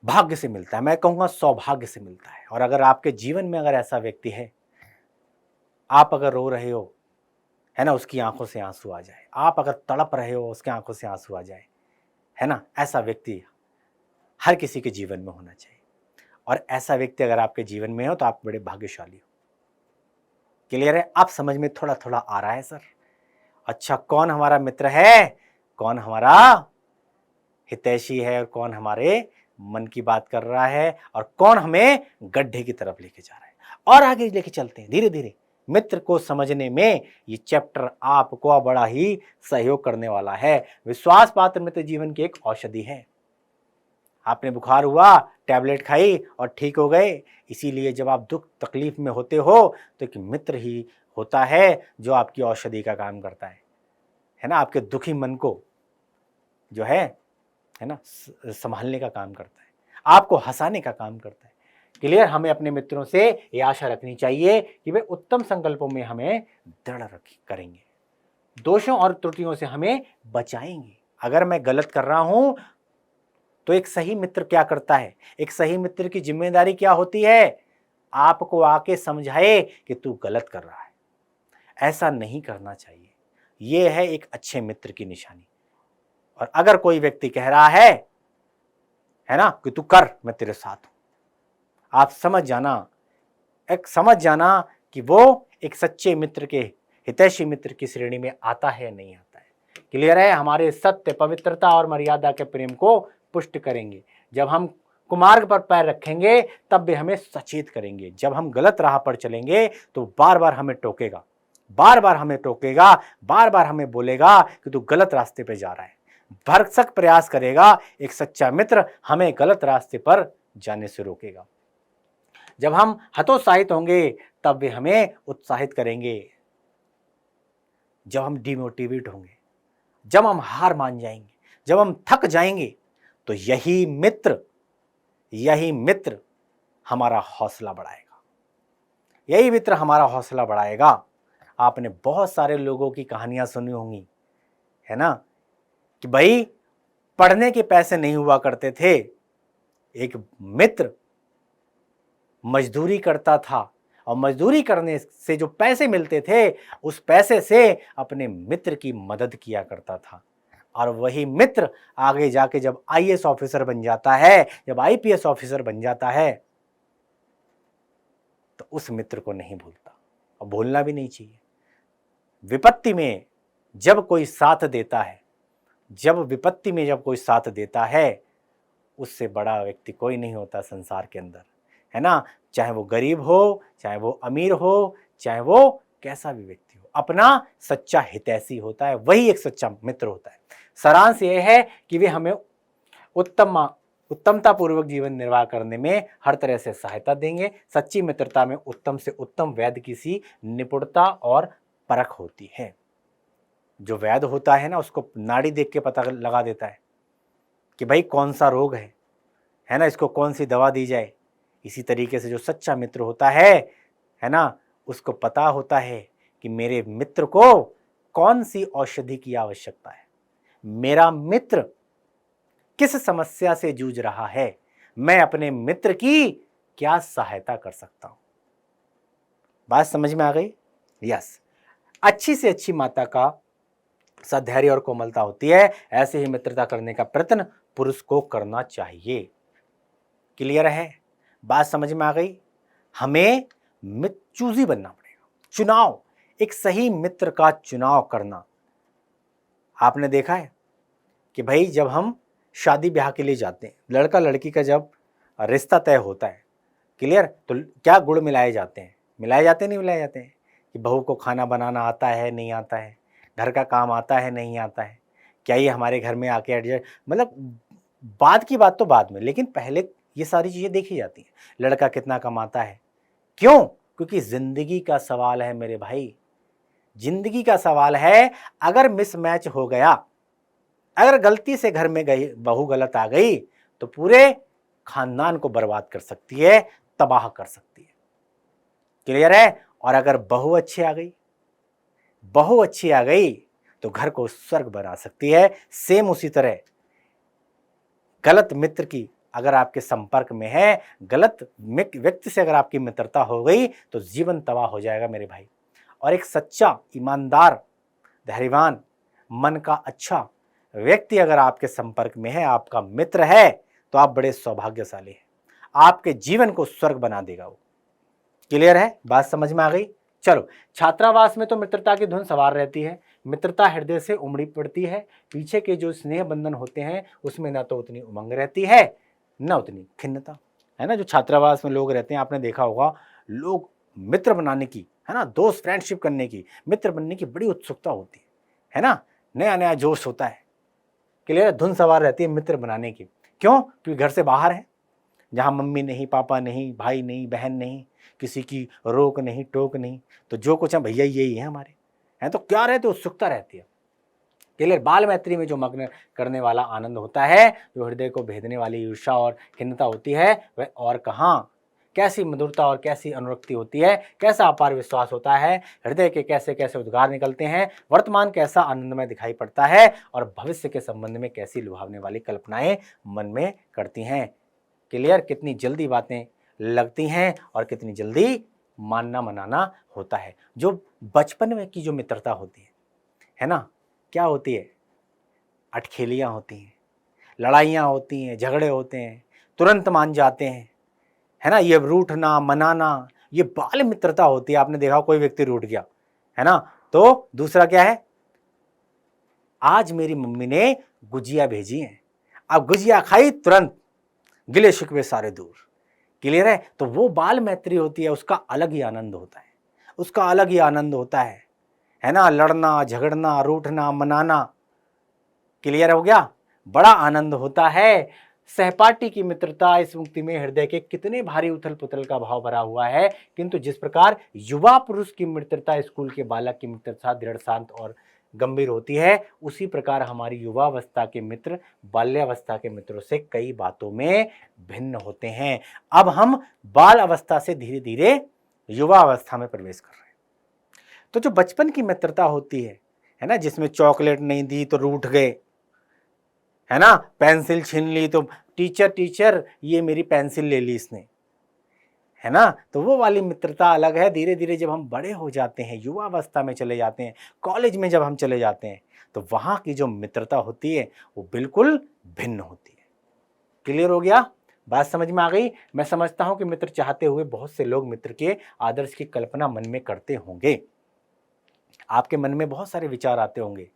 भाग्य से मिलता है, मैं कहूंगा सौभाग्य से मिलता है। और अगर आपके जीवन में अगर ऐसा व्यक्ति है, आप अगर रो रहे हो, है ना, उसकी आंखों से आंसू आ जाए, आप अगर तड़प रहे हो, उसकी आंखों से आंसू आ जाए, है ना, ऐसा व्यक्ति हर किसी के जीवन में होना चाहिए। और ऐसा व्यक्ति अगर आपके जीवन में हो तो आप बड़े भाग्यशाली हो। क्लियर है? आप समझ में थोड़ा थोड़ा आ रहा है सर? अच्छा, कौन हमारा मित्र है, कौन हमारा हितैषी है, और कौन हमारे मन की बात कर रहा है, और कौन हमें गड्ढे की तरफ लेके जा रहा है। और आगे लेके चलते हैं धीरे धीरे। मित्र को समझने में ये चैप्टर आपको बड़ा ही सहयोग करने वाला है। विश्वास पात्र मित्र जीवन की एक औषधि है। आपने बुखार हुआ, टैबलेट खाई और ठीक हो गए, इसीलिए जब आप दुख तकलीफ में होते हो तो एक मित्र ही होता है जो आपकी औषधि का काम करता है ना, आपके दुखी मन को जो है ना, संभालने का काम करता है, आपको हंसाने का काम करता है। क्लियर? हमें अपने मित्रों से ये आशा रखनी चाहिए कि वे उत्तम संकल्पों में हमें दृढ़ करेंगे, दोषों और त्रुटियों से हमें बचाएंगे। अगर मैं गलत कर रहा हूं तो एक सही मित्र क्या करता है, एक सही मित्र की जिम्मेदारी क्या होती है, आपको आके समझाए कि तू गलत कर रहा है। ऐसा नहीं करना चाहिए, यह है एक अच्छे मित्र की निशानी। और अगर कोई व्यक्ति कह रहा है ना, कि तू कर, मैं तेरे साथ हूं, आप समझ जाना कि वो एक सच्चे मित्र के, हितैषी मित्र की श्रेणी में आता है या नहीं आता है। क्लियर है? हमारे सत्य, पवित्रता और मर्यादा के प्रेम को पुष्ट करेंगे। जब हम कुमार्ग पर पैर रखेंगे तब वे हमें सचेत करेंगे। जब हम गलत राह पर चलेंगे तो बार बार हमें टोकेगा, बार बार हमें बोलेगा कि तू गलत रास्ते पे जा रहा है, भरसक प्रयास करेगा। एक सच्चा मित्र हमें गलत रास्ते पर जाने से रोकेगा। जब हम हतोत्साहित होंगे तब वे हमें उत्साहित करेंगे। जब हम डिमोटिवेट होंगे, जब हम हार मान जाएंगे, जब हम थक जाएंगे, तो यही मित्र हमारा हौसला बढ़ाएगा, यही मित्र हमारा हौसला बढ़ाएगा। आपने बहुत सारे लोगों की कहानियां सुनी होंगी, है ना, कि भाई पढ़ने के पैसे नहीं हुआ करते थे, एक मित्र मजदूरी करता था और मजदूरी करने से जो पैसे मिलते थे उस पैसे से अपने मित्र की मदद किया करता था। और वही मित्र आगे जाके जब आईएएस ऑफिसर बन जाता है, जब आईपीएस ऑफिसर बन जाता है, तो उस मित्र को नहीं भूलता, और भूलना भी नहीं चाहिए। विपत्ति में जब कोई साथ देता है, उससे बड़ा व्यक्ति कोई नहीं होता संसार के अंदर, है ना। चाहे वो गरीब हो, चाहे वो अमीर हो, चाहे वो कैसा भी व्यक्ति हो, अपना सच्चा हितैषी होता है, वही एक सच्चा मित्र होता है। सारांश यह है कि वे हमें उत्तमता पूर्वक जीवन निर्वाह करने में हर तरह से सहायता देंगे। सच्ची मित्रता में उत्तम से उत्तम वैद्य की सी निपुणता और परख होती है। जो वैद्य होता है ना, उसको नाड़ी देख के पता लगा देता है कि भाई कौन सा रोग है ना, इसको कौन सी दवा दी जाए। इसी तरीके से जो सच्चा मित्र होता है ना, उसको पता होता है कि मेरे मित्र को कौन सी औषधि की आवश्यकता है, मेरा मित्र किस समस्या से जूझ रहा है, मैं अपने मित्र की क्या सहायता कर सकता हूं। बात समझ में आ गई? यस। अच्छी से अच्छी माता का सधैर्य और कोमलता होती है। ऐसे ही मित्रता करने का प्रयत्न पुरुष को करना चाहिए। क्लियर है? बात समझ में आ गई? हमें चूजी बनना पड़ेगा। चुनाव, एक सही मित्र का चुनाव करना। आपने देखा है कि भाई जब हम शादी ब्याह के लिए जाते हैं, लड़का लड़की का जब रिश्ता तय होता है, क्लियर, तो क्या गुण मिलाए जाते हैं, नहीं मिलाए जाते हैं कि बहू को खाना बनाना आता है नहीं आता है, घर का काम आता है नहीं आता है, क्या ये हमारे घर में आके एडजस्ट, मतलब बाद की बात तो बाद में, लेकिन पहले ये सारी चीजें देखी जाती हैं। लड़का कितना कमाता है, क्यों? क्योंकि जिंदगी का सवाल है मेरे भाई, जिंदगी का सवाल है। अगर मिसमैच हो गया, अगर गलती से घर में गई बहू गलत आ गई, तो पूरे खानदान को बर्बाद कर सकती है, तबाह कर सकती है। क्लियर है? और अगर बहू अच्छी आ गई, बहू अच्छी आ गई तो घर को स्वर्ग बना सकती है। सेम उसी तरह गलत मित्र की अगर आपके संपर्क में है, गलत व्यक्ति से अगर आपकी मित्रता हो गई तो जीवन तबाह हो जाएगा मेरे भाई। और एक सच्चा, ईमानदार, धैर्यवान, मन का अच्छा व्यक्ति अगर आपके संपर्क में है, आपका मित्र है, तो आप बड़े सौभाग्यशाली हैं। आपके जीवन को स्वर्ग बना देगा वो। क्लियर है? बात समझ में आ गई? चलो, छात्रावास में तो मित्रता की धुन सवार रहती है, मित्रता हृदय से उमड़ी पड़ती है। पीछे के जो स्नेह बंधन होते हैं उसमें ना तो उतनी उमंग रहती है, ना उतनी खिन्नता, है ना। जो छात्रावास में लोग रहते हैं, आपने देखा होगा, लोग मित्र बनाने की, है ना, दोस्त फ्रेंडशिप करने की, मित्र बनने की बड़ी उत्सुकता होती है ना, नया नया जोश होता है। क्लियर? धुन सवार रहती है मित्र बनाने की। क्यों? क्योंकि घर से बाहर है, जहाँ मम्मी नहीं, पापा नहीं, भाई नहीं, बहन नहीं, किसी की रोक नहीं, टोक नहीं, तो जो कुछ है भैया यही है हमारे, हैं तो क्या रहते, उत्सुकता रहती है। क्लियर? बाल मैत्री में जो मग्न करने वाला आनंद होता है, जो हृदय को भेदने वाली ईर्ष्या और खिन्नता होती है, वह और कहाँ। कैसी मधुरता और कैसी अनुरक्ति होती है, कैसा अपार विश्वास होता है, हृदय के कैसे कैसे उद्गार निकलते हैं, वर्तमान कैसा आनंदमय दिखाई पड़ता है, और भविष्य के संबंध में कैसी लुभावने वाली कल्पनाएं मन में करती हैं। क्लियर? कितनी जल्दी बातें लगती हैं और कितनी जल्दी मानना मनाना होता है। जो बचपन में की जो मित्रता होती है ना, क्या होती है? अटखेलियाँ होती हैं, लड़ाइयाँ होती हैं, झगड़े होते हैं, तुरंत मान जाते हैं, है ना। ये रूठना मनाना, ये बाल मित्रता होती है। आपने देखा कोई व्यक्ति रूठ गया, है ना, तो दूसरा क्या है, आज मेरी मम्मी ने गुजिया भेजी है, अब गुजिया खाई तुरंत गिले शिकवे सारे दूर। क्लियर है? तो वो बाल मैत्री होती है, उसका अलग ही आनंद होता है, उसका अलग ही आनंद होता है ना। लड़ना झगड़ना रूठना मनाना, क्लियर हो गया, बड़ा आनंद होता है। सहपाठी की मित्रता इस मुक्ति में हृदय के कितने भारी उथल पुथल का भाव भरा हुआ है, किंतु जिस प्रकार युवा पुरुष की मित्रता स्कूल के बालक की मित्रता दृढ़ शांत और गंभीर होती है, उसी प्रकार हमारी युवावस्था के मित्र बाल्यावस्था के मित्रों से कई बातों में भिन्न होते हैं। अब हम बाल अवस्था से धीरे धीरे युवा अवस्था में प्रवेश कर रहे हैं। तो जो बचपन की मित्रता होती है ना, जिसमें चॉकलेट नहीं दी तो रूठ गए, है ना, पेंसिल छीन ली तो टीचर टीचर ये मेरी पेंसिल ले ली इसने, है ना, तो वो वाली मित्रता अलग है। धीरे धीरे जब हम बड़े हो जाते हैं, युवावस्था में चले जाते हैं, कॉलेज में जब हम चले जाते हैं, तो वहाँ की जो मित्रता होती है वो बिल्कुल भिन्न होती है। क्लियर हो गया? बात समझ में आ गई? मैं समझता हूँ कि मित्र चाहते हुए बहुत से लोग मित्र के आदर्श की कल्पना मन में करते होंगे। आपके मन में बहुत सारे विचार आते होंगे।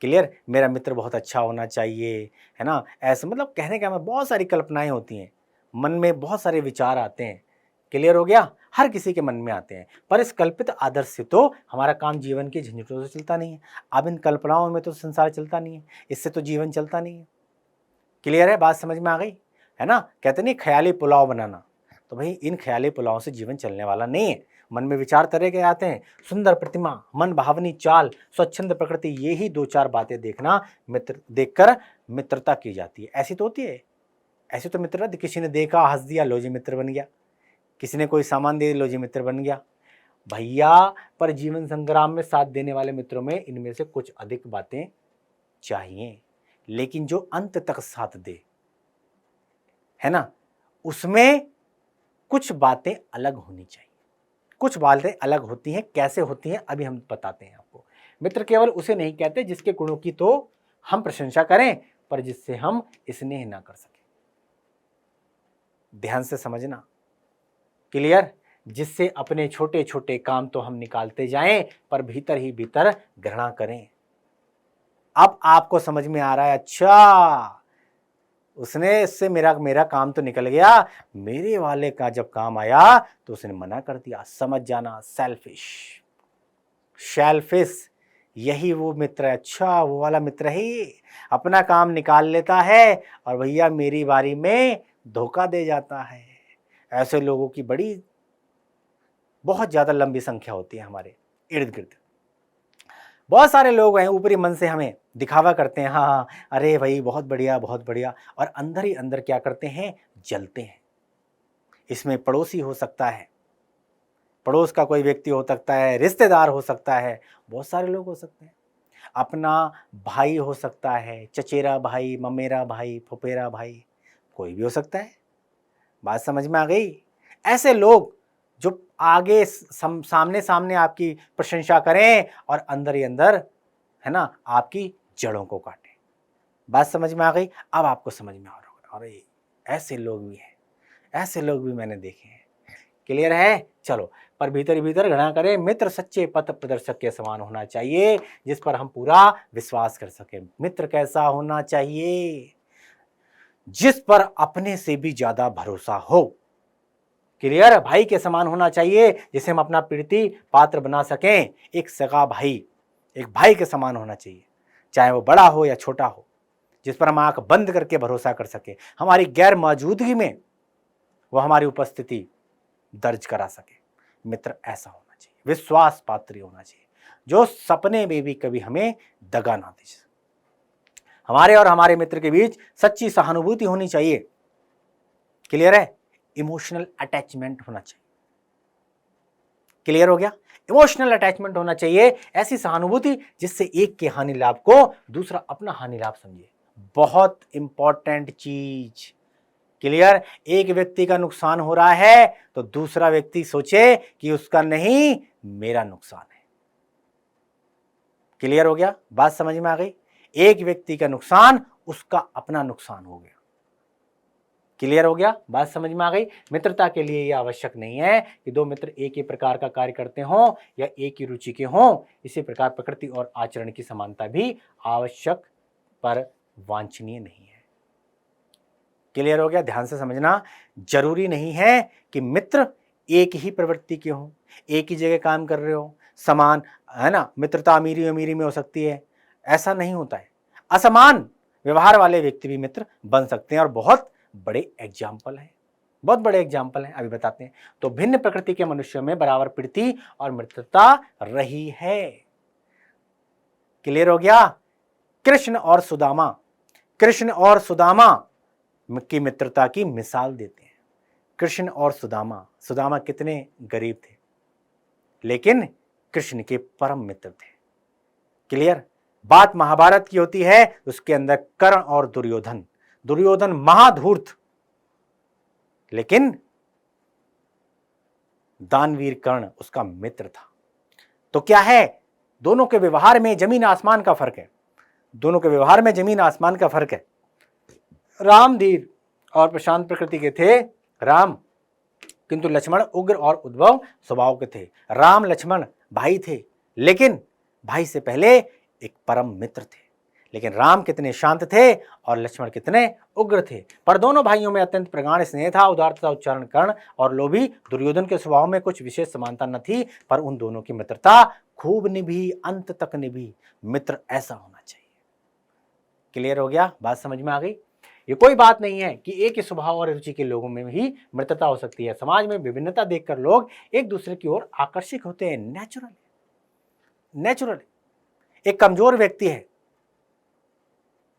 क्लियर? मेरा मित्र बहुत अच्छा होना चाहिए, है ना, ऐसा, मतलब कहने का मैं बहुत सारी कल्पनाएं होती हैं, मन में बहुत सारे विचार आते हैं। क्लियर हो गया? हर किसी के मन में आते हैं, पर इस कल्पित आदर्श से तो हमारा काम जीवन की झंझटों से चलता नहीं है। अब इन कल्पनाओं में तो संसार चलता नहीं है, इससे तो जीवन चलता नहीं है। क्लियर है? बात समझ में आ गई? है ना। कहते नहीं ख्याली पुलाव बनाना, तो भाई इन ख्याली पुलाव से जीवन चलने वाला नहीं है। मन में विचार तरह के आते हैं, सुंदर प्रतिमा, मन भावनी चाल, स्वच्छंद प्रकृति, ये ही दो चार बातें देखना, मित्र देखकर मित्रता की जाती है। ऐसी तो होती है, ऐसी तो मित्रता, किसी ने देखा हंस दिया लो जी मित्र बन गया, किसी ने कोई सामान दे लो जी मित्र बन गया भैया। पर जीवन संग्राम में साथ देने वाले मित्रों में इनमें से कुछ अधिक बातें चाहिए, लेकिन जो अंत तक साथ दे, है ना, उसमें कुछ बातें अलग होनी चाहिए। कुछ बातें अलग होती हैं, कैसे होती हैं अभी हम बताते हैं आपको। मित्र केवल उसे नहीं कहते जिसके गुणों की तो हम प्रशंसा करें, पर जिससे हम स्नेह ना कर सके। ध्यान से समझना। क्लियर? जिससे अपने छोटे छोटे काम तो हम निकालते जाएं, पर भीतर ही भीतर घृणा करें। अब आपको समझ में आ रहा है, अच्छा उसने, इससे मेरा काम तो निकल गया, मेरे वाले का जब काम आया तो उसने मना कर दिया। समझ जाना, सेल्फिश, शेल्फिश, यही वो मित्र है। अच्छा, वो वाला मित्र है ये, अपना काम निकाल लेता है और भैया मेरी बारी में धोखा दे जाता है। ऐसे लोगों की बहुत ज़्यादा लंबी संख्या होती है हमारे इर्द गिर्द। बहुत सारे लोग हैं ऊपरी मन से हमें दिखावा करते हैं, हाँ हाँ अरे भाई बहुत बढ़िया बहुत बढ़िया, और अंदर ही अंदर क्या करते हैं, जलते हैं। इसमें पड़ोसी हो सकता है, पड़ोस का कोई व्यक्ति हो सकता है, रिश्तेदार हो सकता है, बहुत सारे लोग हो सकते हैं, अपना भाई हो सकता है, चचेरा भाई, ममेरा भाई, फुफेरा भाई, कोई भी हो सकता है। बात समझ में आ गई? ऐसे लोग जो आगे सामने सामने आपकी प्रशंसा करें और अंदर ही अंदर, है ना, आपकी जड़ों को काटें। बात समझ में आ गई? अब आपको समझ में आ रहा होगा, अरे ऐसे लोग भी हैं, ऐसे लोग भी मैंने देखे हैं। क्लियर है? चलो, पर भीतर ही भीतर घृणा करें। मित्र सच्चे पथ प्रदर्शक के समान होना चाहिए, जिस पर हम पूरा विश्वास कर सके। मित्र कैसा होना चाहिए? जिस पर अपने से भी ज्यादा भरोसा हो। क्लियर? भाई के समान होना चाहिए, जिसे हम अपना प्रीति पात्र बना सकें। एक सगा भाई, एक भाई के समान होना चाहिए, चाहे वो बड़ा हो या छोटा हो, जिस पर हम आंख बंद करके भरोसा कर सके, हमारी गैर मौजूदगी में वो हमारी उपस्थिति दर्ज करा सके। मित्र ऐसा होना चाहिए, विश्वास पात्र होना चाहिए, जो सपने में भी कभी हमें दगा ना दे। हमारे और हमारे मित्र के बीच सच्ची सहानुभूति होनी चाहिए। क्लियर है? इमोशनल अटैचमेंट होना चाहिए। क्लियर हो गया? इमोशनल अटैचमेंट होना चाहिए, ऐसी सहानुभूति जिससे एक के हानि लाभ को दूसरा अपना हानि लाभ समझे। बहुत इंपॉर्टेंट चीज। क्लियर? एक व्यक्ति का नुकसान हो रहा है तो दूसरा व्यक्ति सोचे कि उसका नहीं, मेरा नुकसान है। क्लियर हो गया? बात समझ में आ गई? एक व्यक्ति का नुकसान उसका अपना नुकसान हो गया। क्लियर हो गया? बात समझ में आ गई? मित्रता के लिए यह आवश्यक नहीं है कि दो मित्र एक ही प्रकार का कार्य करते हों या एक ही रुचि के हों। इसी प्रकार प्रकृति और आचरण की समानता भी आवश्यक पर वांछनीय नहीं है। क्लियर हो गया? ध्यान से समझना। जरूरी नहीं है कि मित्र एक ही प्रवृत्ति के हों, एक ही जगह काम कर रहे हो, समान, है ना। मित्रता अमीरी अमीरी में हो सकती है, ऐसा नहीं होता है। असमान व्यवहार वाले व्यक्ति भी मित्र बन सकते हैं और बहुत बड़े एग्जाम्पल हैं, बहुत बड़े एग्जाम्पल हैं, अभी बताते हैं। तो भिन्न प्रकृति के मनुष्यों में बराबर प्रीति और मित्रता रही है। क्लियर हो गया? कृष्ण और सुदामा, कृष्ण और सुदामा की मित्रता की मिसाल देते हैं। कृष्ण और सुदामा, सुदामा कितने गरीब थे लेकिन कृष्ण के परम मित्र थे। क्लियर? बात महाभारत की होती है, उसके अंदर कर्ण और दुर्योधन, दुर्योधन महाधूर्त लेकिन दानवीर कर्ण उसका मित्र था। तो क्या है, दोनों के व्यवहार में जमीन आसमान का फर्क है, दोनों के व्यवहार में जमीन आसमान का फर्क है। राम धीर और प्रशांत प्रकृति के थे राम, किंतु लक्ष्मण उग्र और उद्भव स्वभाव के थे। राम लक्ष्मण भाई थे, लेकिन भाई से पहले एक परम मित्र थे। लेकिन राम कितने शांत थे और लक्ष्मण कितने उग्र थे, पर दोनों भाइयों में अत्यंत प्रगाढ़ स्नेह था। उदार तथा उच्चारण कर्ण और लोभी दुर्योधन के स्वभाव में कुछ विशेष समानता न थी, पर उन दोनों की मित्रता खूब निभी, अंत तक निभी। मित्र ऐसा होना चाहिए। क्लियर हो गया? बात समझ में आ गई? ये कोई बात नहीं है कि एक ही स्वभाव और रुचि के लोगों में ही मित्रता हो सकती है। समाज में विभिन्नता देखकर लोग एक दूसरे की ओर आकर्षित होते हैं, नेचुरल नेचुरल। एक कमजोर व्यक्ति है,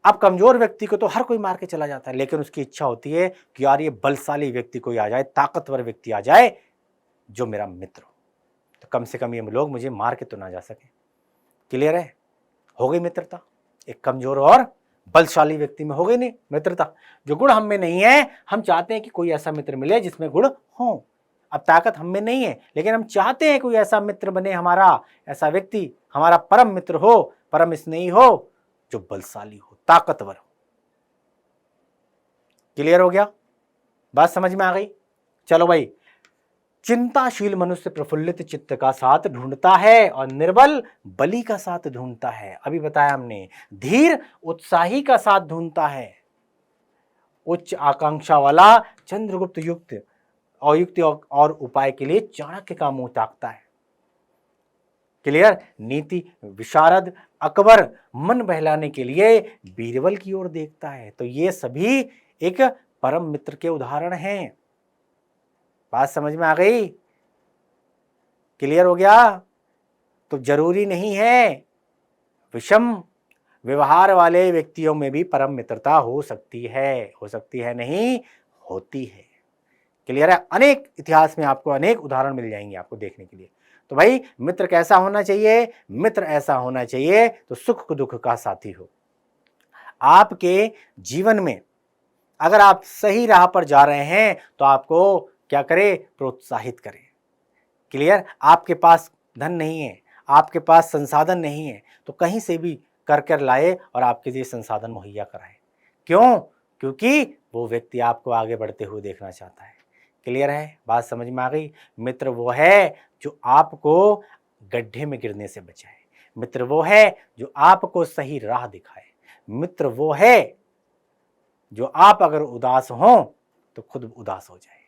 अब कमजोर व्यक्ति को तो हर कोई मार के चला जाता है, लेकिन उसकी इच्छा होती है कि यार ये बलशाली व्यक्ति कोई आ जाए, ताकतवर व्यक्ति आ जाए जो मेरा मित्र हो, तो कम से कम ये लोग मुझे मार के तो ना जा सके। क्लियर है? हो गई मित्रता। एक कमजोर और बलशाली व्यक्ति में हो गई नहीं मित्रता। जो गुण हम में नहीं है, हम चाहते हैं कि कोई ऐसा मित्र मिले जिसमें गुण हो। अब ताकत हम में नहीं है, लेकिन हम चाहते हैं कोई ऐसा मित्र बने हमारा, ऐसा व्यक्ति हमारा परम मित्र हो, परम स्नेही हो, जो बलशाली हो, ताकतवर हो। क्लियर हो गया? बात समझ में आ गई? चलो भाई, चिंताशील मनुष्य प्रफुल्लित चित्त का साथ ढूंढता है और निर्बल बलि का साथ ढूंढता है। अभी बताया हमने। धीर उत्साही का साथ ढूंढता है, उच्च आकांक्षा वाला चंद्रगुप्त युक्ति और उपाय के लिए चाणक्य का मुंह ताकता है। क्लियर। नीति विशारद अकबर मन बहलाने के लिए बीरबल की ओर देखता है। तो ये सभी एक परम मित्र के उदाहरण हैं। बात समझ में आ गई? क्लियर हो गया? तो जरूरी नहीं है विषम व्यवहार वाले व्यक्तियों में भी परम मित्रता हो सकती है नहीं, होती है। क्लियर है? अनेक इतिहास में आपको अनेक उदाहरण मिल जाएंगे आपको देखने के लिए। तो भाई मित्र कैसा होना चाहिए? मित्र ऐसा होना चाहिए तो सुख दुख का साथी हो। आपके जीवन में अगर आप सही राह पर जा रहे हैं तो आपको क्या करे? प्रोत्साहित करें। क्लियर। आपके पास धन नहीं है, आपके पास संसाधन नहीं है, तो कहीं से भी कर लाए और आपके लिए संसाधन मुहैया कराए। क्यों? क्योंकि वो व्यक्ति आपको आगे बढ़ते हुए देखना चाहता है। क्लियर है? बात समझ में आ गई? मित्र वो है जो आपको गड्ढे में गिरने से बचाए। मित्र वो है जो आपको सही राह दिखाए। मित्र वो है जो आप अगर उदास हो तो खुद उदास हो जाए।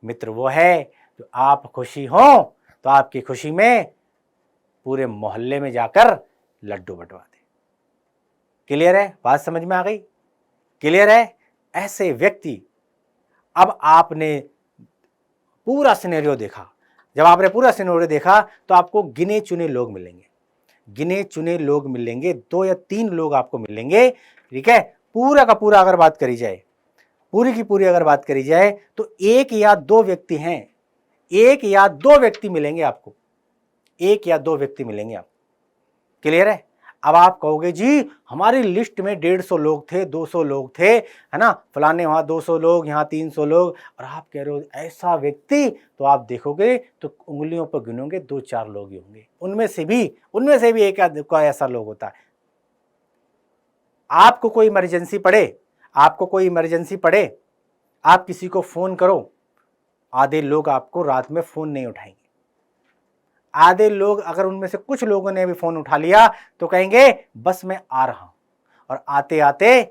मित्र वो है जो आप खुशी हो तो आपकी खुशी में पूरे मोहल्ले में जाकर लड्डू बंटवा दे। क्लियर है? बात समझ में आ गई? क्लियर है? ऐसे व्यक्ति, अब आपने पूरा सिनेरियो देखा। जब आपने पूरा सिनेरियो देखा तो आपको गिने चुने लोग मिलेंगे, गिने चुने लोग मिलेंगे, 2 या 3 लोग आपको मिलेंगे। ठीक है? पूरा का पूरा अगर बात करी जाए, पूरी की पूरी अगर बात करी जाए तो 1 या 2 व्यक्ति हैं, 1 या 2 व्यक्ति मिलेंगे आपको, 1 या 2 व्यक्ति मिलेंगे आपको। क्लियर है? अब आप कहोगे जी हमारी लिस्ट में 150 लोग थे, 200 लोग थे, है ना, फलाने वहां 200 लोग, यहाँ 300 लोग, और आप कह रहे हो ऐसा व्यक्ति, तो आप देखोगे तो उंगलियों पर गिनोगे 2-4 लोग ही होंगे। उनमें से भी एक आध ऐसा लोग होता है। आपको कोई इमरजेंसी पड़े, आप किसी को फोन करो, आधे लोग आपको रात में फोन नहीं उठाएंगे। आधे लोग, अगर उनमें से कुछ लोगों ने भी फोन उठा लिया तो कहेंगे बस मैं आ रहा हूं, और आते आते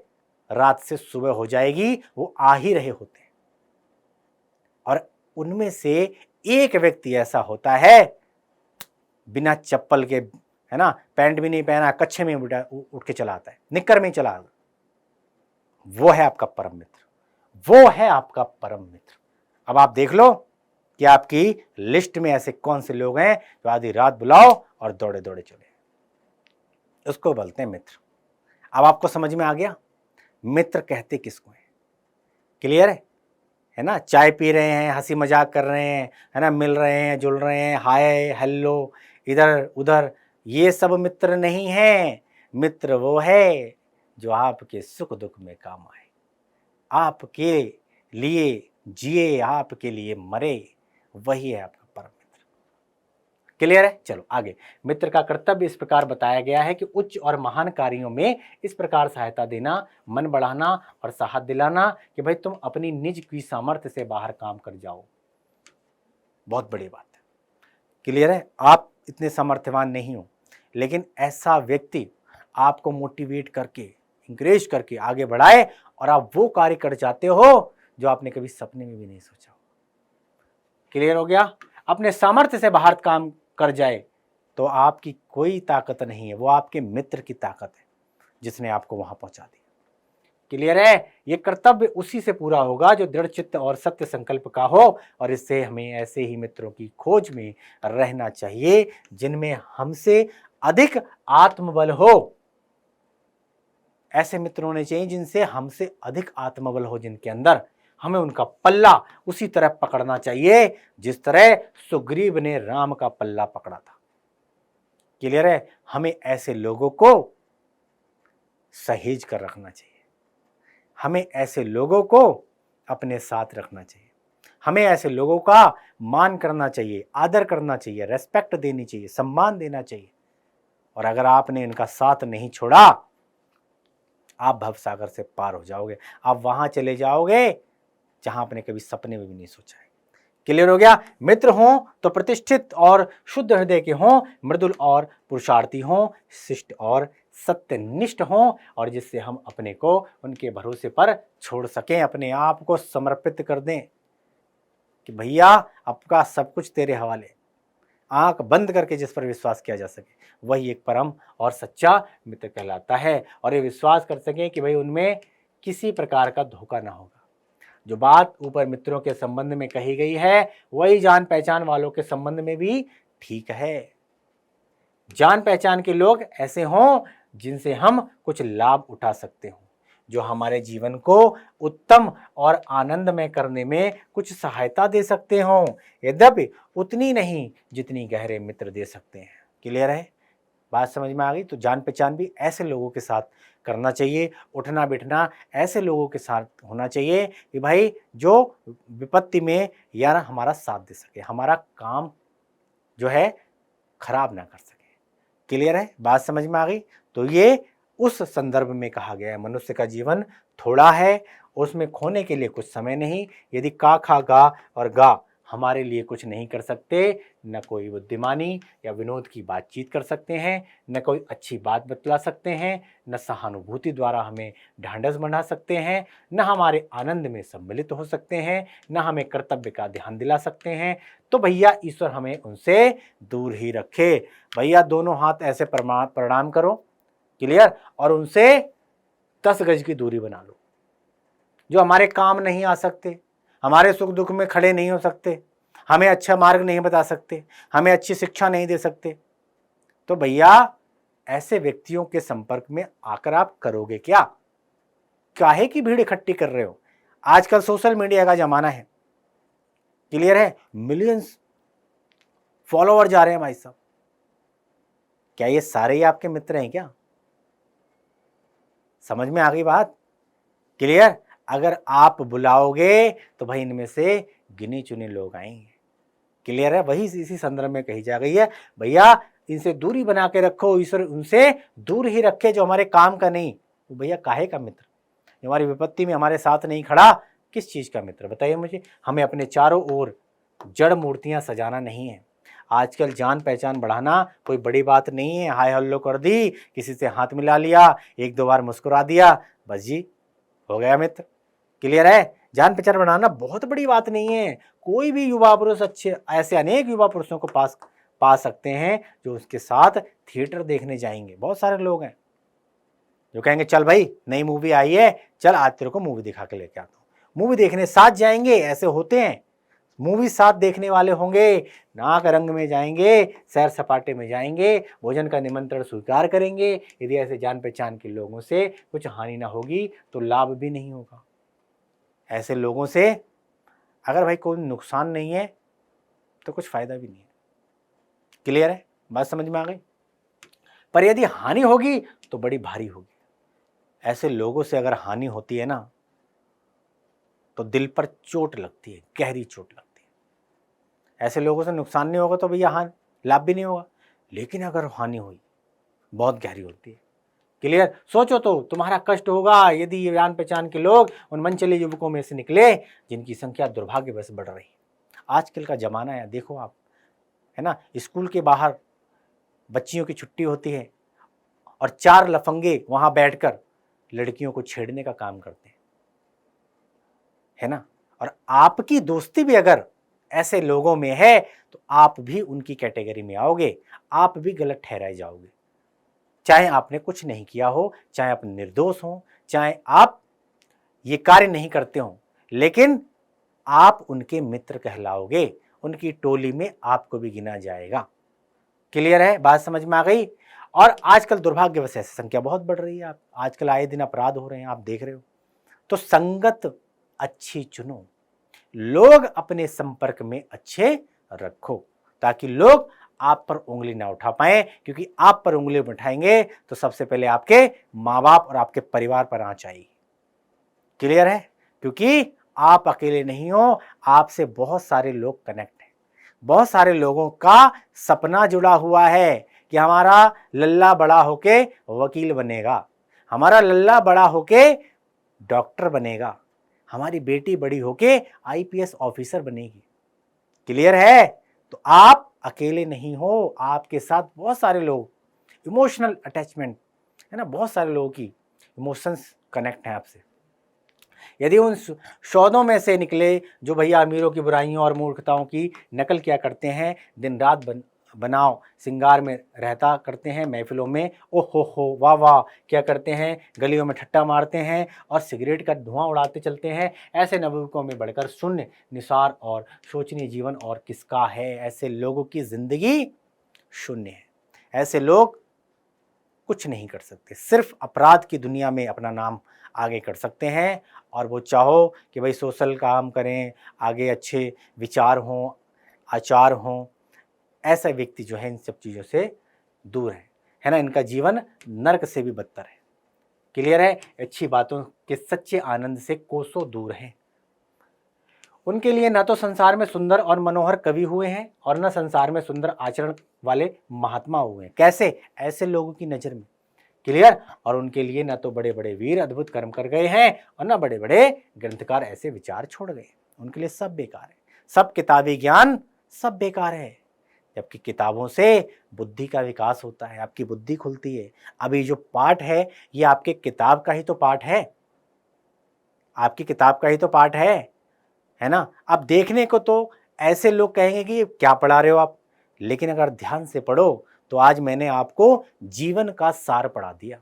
रात से सुबह हो जाएगी, वो आ ही रहे होते हैं। और उनमें से एक व्यक्ति ऐसा होता है बिना चप्पल के, है ना, पैंट भी नहीं पहना, कच्छे में उठ के चला आता है, निक्कर में ही चला आता। वो है आपका परम मित्र। अब आप देख लो कि आपकी लिस्ट में ऐसे कौन से लोग हैं जो आधी रात बुलाओ और दौड़े दौड़े चले, उसको बोलते हैं मित्र। अब आपको समझ में आ गया मित्र कहते किसको है? क्लियर है ना? चाय पी रहे हैं, हंसी मजाक कर रहे हैं, है ना, मिल रहे हैं, जुल रहे हैं, हाय हेलो इधर उधर, ये सब मित्र नहीं है। मित्र वो है जो आपके सुख दुख में काम आए, आपके लिए जिए, आपके लिए मरे, वही है आपका परम मित्र। क्लियर है? चलो आगे। मित्र का कर्तव्य इस प्रकार बताया गया है कि उच्च और महान कार्यों में इस प्रकार सहायता देना, मन बढ़ाना और साहस दिलाना कि भाई तुम अपनी निज की सामर्थ्य से बाहर काम कर जाओ। बहुत बड़ी बात है। क्लियर है? आप इतने सामर्थ्यवान नहीं हो, लेकिन ऐसा व्यक्ति आपको मोटिवेट करके, इंकरेज करके आगे बढ़ाए और आप वो कार्य कर जाते हो जो आपने कभी सपने में भी नहीं सोचा हो। क्लियर हो गया? अपने सामर्थ्य से बाहर काम कर जाए तो आपकी कोई ताकत नहीं है, वो आपके मित्र की ताकत है जिसने आपको वहां पहुंचा दिया। क्लियर है? ये कर्तव्य उसी से पूरा होगा जो दृढ़ चित्त और सत्य संकल्प का हो, और इससे हमें ऐसे ही मित्रों की खोज में रहना चाहिए जिनमें हमसे अधिक आत्मबल हो। ऐसे मित्र होने चाहिए जिनसे हमसे अधिक आत्मबल हो, जिनके अंदर, हमें उनका पल्ला उसी तरह पकड़ना चाहिए जिस तरह सुग्रीव ने राम का पल्ला पकड़ा था। क्लियर है? हमें ऐसे लोगों को सहेज कर रखना चाहिए, हमें ऐसे लोगों को अपने साथ रखना चाहिए, हमें ऐसे लोगों का मान करना चाहिए, आदर करना चाहिए, रेस्पेक्ट देनी चाहिए, सम्मान देना चाहिए। और अगर आपने इनका साथ नहीं छोड़ा, आप भवसागर से पार हो जाओगे, आप वहां चले जाओगे जहां आपने कभी सपने में भी नहीं सोचा है। क्लियर हो गया? मित्र हों तो प्रतिष्ठित और शुद्ध हृदय के हों, मृदुल और पुरुषार्थी हों, शिष्ट और सत्यनिष्ठ हों, और जिससे हम अपने को उनके भरोसे पर छोड़ सकें, अपने आप को समर्पित कर दें कि भैया आपका सब कुछ तेरे हवाले, आंख बंद करके जिस पर विश्वास किया जा सके, वही एक परम और सच्चा मित्र कहलाता है। और ये विश्वास कर सकें कि भाई उनमें किसी प्रकार का धोखा ना होगा। जो बात ऊपर मित्रों के संबंध में कही गई है, वही जान पहचान वालों के संबंध में भी ठीक है। जान पहचान के लोग ऐसे हों जिनसे हम कुछ लाभ उठा सकते हों, जो हमारे जीवन को उत्तम और आनंदमय करने में कुछ सहायता दे सकते हों, यद्यपि उतनी नहीं जितनी गहरे मित्र दे सकते हैं। क्लियर है? बात समझ में आ गई? तो जान पहचान भी ऐसे लोगों के साथ करना चाहिए, उठना बैठना ऐसे लोगों के साथ होना चाहिए कि भाई जो विपत्ति में यार हमारा साथ दे सके, हमारा काम जो है खराब ना कर सके। क्लियर है? बात समझ में आ गई? तो ये उस संदर्भ में कहा गया है, मनुष्य का जीवन थोड़ा है, उसमें खोने के लिए कुछ समय नहीं। यदि का खा गा और गा हमारे लिए कुछ नहीं कर सकते, न कोई बुद्धिमानी या विनोद की बातचीत कर सकते हैं, न कोई अच्छी बात बतला सकते हैं, न सहानुभूति द्वारा हमें ढांढस बना सकते हैं, न हमारे आनंद में सम्मिलित हो सकते हैं, न हमें कर्तव्य का ध्यान दिला सकते हैं, तो भैया ईश्वर हमें उनसे दूर ही रखे। भैया दोनों हाथ ऐसे प्रणाम करो, क्लियर, और उनसे 10 गज की दूरी बना लो। जो हमारे काम नहीं आ सकते, हमारे सुख दुख में खड़े नहीं हो सकते, हमें अच्छा मार्ग नहीं बता सकते, हमें अच्छी शिक्षा नहीं दे सकते, तो भैया ऐसे व्यक्तियों के संपर्क में आकर आप करोगे क्या? काहे की भीड़ इकट्ठी कर रहे हो? आजकल सोशल मीडिया का जमाना है, क्लियर है, मिलियंस फॉलोअर जा रहे हैं भाई साहब। क्या ये सारे ही आपके मित्र हैं क्या? समझ में आ गई बात? क्लियर? अगर आप बुलाओगे तो भाई इनमें से गिने चुने लोग आएंगे। क्लियर है? वही इसी संदर्भ में कही जा गई है, भैया इनसे दूरी बना के रखो, ईश्वर उनसे दूर ही रखे जो हमारे काम का नहीं। तो भैया काहे का मित्र? हमारी विपत्ति में हमारे साथ नहीं खड़ा, किस चीज का मित्र बताइए मुझे? हमें अपने चारों ओर जड़ मूर्तियां सजाना नहीं है। आजकल जान पहचान बढ़ाना कोई बड़ी बात नहीं है। हाय हल्लो कर दी, किसी से हाथ मिला लिया, एक दो बार मुस्कुरा दिया, बस जी हो गया मित्र। क्लियर है? जान पहचान बनाना बहुत बड़ी बात नहीं है। कोई भी युवा पुरुष अच्छे, ऐसे अनेक युवा पुरुषों को पा सकते हैं जो उसके साथ थिएटर देखने जाएंगे। बहुत सारे लोग हैं जो कहेंगे चल भाई नई मूवी आई है, चल आज तेरे को मूवी दिखा के लेके आता हूँ। मूवी देखने साथ जाएंगे, ऐसे होते हैं। मूवी साथ देखने वाले होंगे, नाक रंग में जाएंगे, सैर सपाटे में जाएंगे, भोजन का निमंत्रण स्वीकार करेंगे। यदि ऐसे जान पहचान के लोगों से कुछ हानि ना होगी तो लाभ भी नहीं होगा। ऐसे लोगों से अगर भाई कोई नुकसान नहीं है तो कुछ फायदा भी नहीं है। क्लियर है? बात समझ में आ गई? पर यदि हानि होगी तो बड़ी भारी होगी। ऐसे लोगों से अगर हानि होती है ना तो दिल पर चोट लगती है, गहरी चोट लगती है। ऐसे लोगों से नुकसान नहीं होगा तो भैया हानि, लाभ भी नहीं होगा। लेकिन अगर हानि हुई बहुत गहरी होती है। क्लियर? सोचो तो तुम्हारा कष्ट होगा यदि ये जान पहचान के लोग उन मनचले युवकों में से निकले जिनकी संख्या दुर्भाग्यवश बढ़ रही है। आजकल का जमाना है, देखो आप, है ना, स्कूल के बाहर बच्चियों की छुट्टी होती है और 4 लफंगे वहां बैठकर लड़कियों को छेड़ने का काम करते हैं, है ना। और आपकी दोस्ती भी अगर ऐसे लोगों में है तो आप भी उनकी कैटेगरी में आओगे, आप भी गलत ठहराए जाओगे। चाहे आपने कुछ नहीं किया हो, चाहे आप निर्दोष हो, चाहे आप ये कार्य नहीं करते हो, लेकिन आप उनके मित्र कहलाओगे, उनकी टोली में आपको भी गिना जाएगा। क्लियर है? बात समझ में आ गई? और आजकल दुर्भाग्यवश ऐसी संख्या बहुत बढ़ रही है। आप आजकल आए दिन अपराध हो रहे हैं, आप देख रहे हो। तो संगत अच्छी चुनो, लोग अपने संपर्क में अच्छे रखो ताकि लोग आप पर उंगली ना उठा पाए, क्योंकि आप पर उंगली उठाएंगे तो सबसे पहले आपके माँ बाप और आपके परिवार पर आंच आएगी। क्लियर है? क्योंकि आप अकेले नहीं हो, आपसे बहुत सारे लोग कनेक्ट हैं। बहुत सारे लोगों का सपना जुड़ा हुआ है कि हमारा लल्ला बड़ा होके वकील बनेगा, हमारा लल्ला बड़ा होके डॉक्टर बनेगा, हमारी बेटी बड़ी होके आईपीएस ऑफिसर बनेगी। क्लियर है? तो आप अकेले नहीं हो, आपके साथ बहुत सारे लोग, इमोशनल अटैचमेंट है ना, बहुत सारे लोगों की इमोशंस कनेक्ट हैं आपसे। यदि उन शौदों में से निकले जो भैया अमीरों की बुराइयों और मूर्खताओं की नकल किया करते हैं, दिन रात बनाव श्रृंगार में रहता करते हैं, महफिलों में ओहो हो वाह वाह क्या करते हैं, गलियों में ठट्टा मारते हैं और सिगरेट का धुआं उड़ाते चलते हैं। ऐसे नवयुवकों में बढ़कर शून्य, निसार और शोचनीय जीवन और किसका है। ऐसे लोगों की जिंदगी शून्य है। ऐसे लोग कुछ नहीं कर सकते, सिर्फ अपराध की दुनिया में अपना नाम आगे कर सकते हैं। और वो चाहो कि भाई सोशल काम करें, आगे अच्छे विचार हों, आचार हों, ऐसा व्यक्ति जो है इन सब चीज़ों से दूर है ना। इनका जीवन नरक से भी बदतर है। क्लियर है। अच्छी बातों के सच्चे आनंद से कोसों दूर हैं। उनके लिए न तो संसार में सुंदर और मनोहर कवि हुए हैं और न संसार में सुंदर आचरण वाले महात्मा हुए हैं। कैसे? ऐसे लोगों की नज़र में। क्लियर। और उनके लिए न तो बड़े बड़े वीर अद्भुत कर्म कर गए हैं और न बड़े बड़े ग्रंथकार ऐसे विचार छोड़ गए। उनके लिए सब बेकार है, सब किताबी ज्ञान सब बेकार है। जबकि किताबों से बुद्धि का विकास होता है, आपकी बुद्धि खुलती है। अभी जो पाठ है ये आपके किताब का ही तो पाठ है, आपकी किताब का ही तो पाठ है ना। अब देखने को तो ऐसे लोग कहेंगे कि ये क्या पढ़ा रहे हो आप, लेकिन अगर ध्यान से पढ़ो तो आज मैंने आपको जीवन का सार पढ़ा दिया।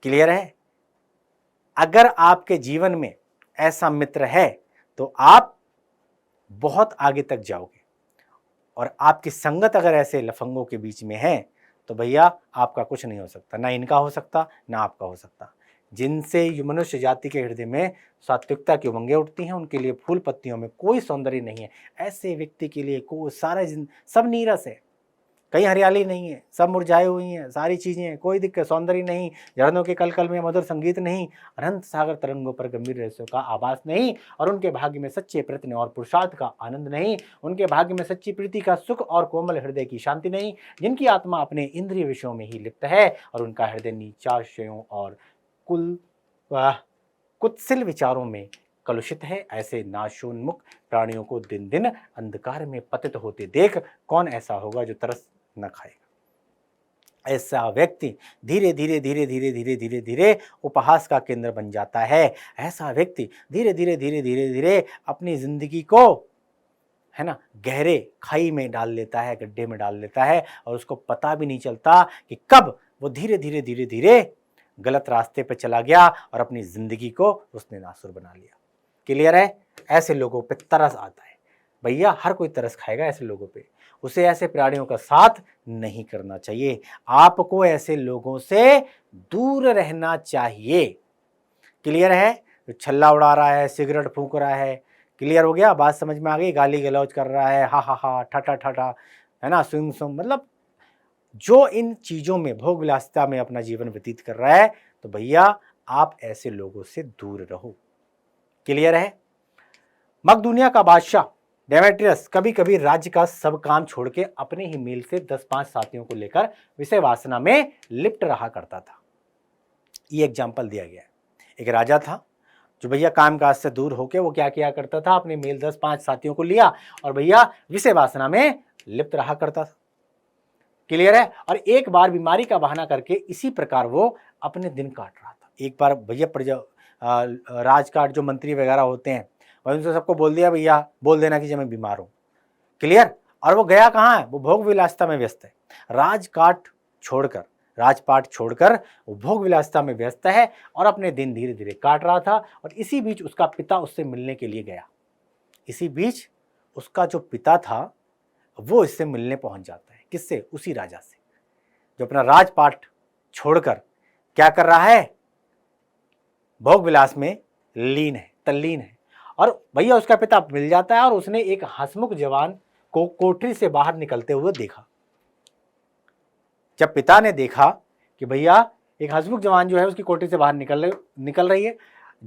क्लियर है। अगर आपके जीवन में ऐसा मित्र है तो आप बहुत आगे तक जाओगे। और आपकी संगत अगर ऐसे लफंगों के बीच में है तो भैया आपका कुछ नहीं हो सकता, ना इनका हो सकता ना आपका हो सकता। जिनसे मनुष्य जाति के हृदय में सात्विकता की उमंगें उठती हैं, उनके लिए फूल पत्तियों में कोई सौंदर्य नहीं है। ऐसे व्यक्ति के लिए कोई सारा सब नीरस है, कहीं हरियाली नहीं है, सब मुरझाई हुई हैं, सारी चीज़ें हैं, कोई दिक्कत सौंदर्य नहीं, झरनों के कलकल में मधुर संगीत नहीं, अनंत सागर तरंगों पर गंभीर रहस्यों का आभास नहीं, और उनके भाग्य में सच्चे प्रयत्न और पुरुषार्थ का आनंद नहीं, उनके भाग्य में सच्ची प्रीति का सुख और कोमल हृदय की शांति नहीं, जिनकी आत्मा अपने इंद्रिय विषयों में ही लिप्त है और उनका हृदय नीचाशयों और कुत्सिल विचारों में कलुषित है। ऐसे नाशोन्मुख प्राणियों को दिन दिन अंधकार में पतित होते देख कौन ऐसा होगा जो तरस न खाएगा। ऐसा व्यक्ति धीरे धीरे धीरे धीरे धीरे धीरे धीरे उपहास का केंद्र बन जाता है। ऐसा व्यक्ति धीरे धीरे धीरे धीरे धीरे अपनी जिंदगी को है ना गहरे खाई में डाल लेता है, गड्ढे में डाल लेता है, और उसको पता भी नहीं चलता कि कब वो धीरे धीरे धीरे धीरे गलत रास्ते पे चला गया और अपनी जिंदगी को उसने नासुर बना लिया। क्लियर है। ऐसे लोगों पे तरस आता है भैया, हर कोई तरस खाएगा ऐसे लोगों पे। उसे ऐसे प्राणियों का साथ नहीं करना चाहिए। आपको ऐसे लोगों से दूर रहना चाहिए। क्लियर है। जो छल्ला उड़ा रहा है, सिगरेट फूंक रहा है, क्लियर हो गया, बात समझ में आ गई, गाली गलौज कर रहा है, हा हा हा ठाठा ठाठा, है ना, सुन सुन, मतलब जो इन चीज़ों में भोग विलासिता में अपना जीवन व्यतीत कर रहा है, तो भैया आप ऐसे लोगों से दूर रहो। क्लियर है। मकदूनिया का बादशाह डेमेट्रियस कभी कभी राज्य का सब काम छोड़ के अपने ही मील से 10-5 साथियों को लेकर विषय वासना में लिप्त रहा करता था। ये एग्जाम्पल दिया गया है। एक राजा था जो भैया काम काज से दूर होके वो क्या किया करता था, अपने मेल 10-5 साथियों को लिया और भैया विषय वासना में लिप्त रहा करता था। क्लियर है। और एक बार बीमारी का बहाना करके इसी प्रकार वो अपने दिन काट रहा था। एक बार भैया राजकाट जो मंत्री वगैरह होते हैं, वही उनसे सबको बोल दिया भैया बोल देना कि मैं बीमार हूँ। क्लियर। और वो गया कहाँ है, वो भोग विलासिता में व्यस्त है। राजकाट छोड़कर, राजपाट छोड़कर वो भोग विलासिता में व्यस्त है और अपने दिन धीरे धीरे काट रहा था। और इसी बीच उसका पिता उससे मिलने के लिए गया। इसी बीच उसका जो पिता था वो इससे मिलने पहुंच जाता है। किससे? उसी राजा से जो अपना राजपाट छोड़कर क्या कर रहा है, भोग विलास में लीन है, तल्लीन है। और भैया उसका पिता मिल जाता है और उसने एक हंसमुख जवान को कोठरी से बाहर निकलते हुए देखा। जब पिता ने देखा कि भैया एक हंसमुख जवान जो है उसकी कोठरी से बाहर निकल रही है,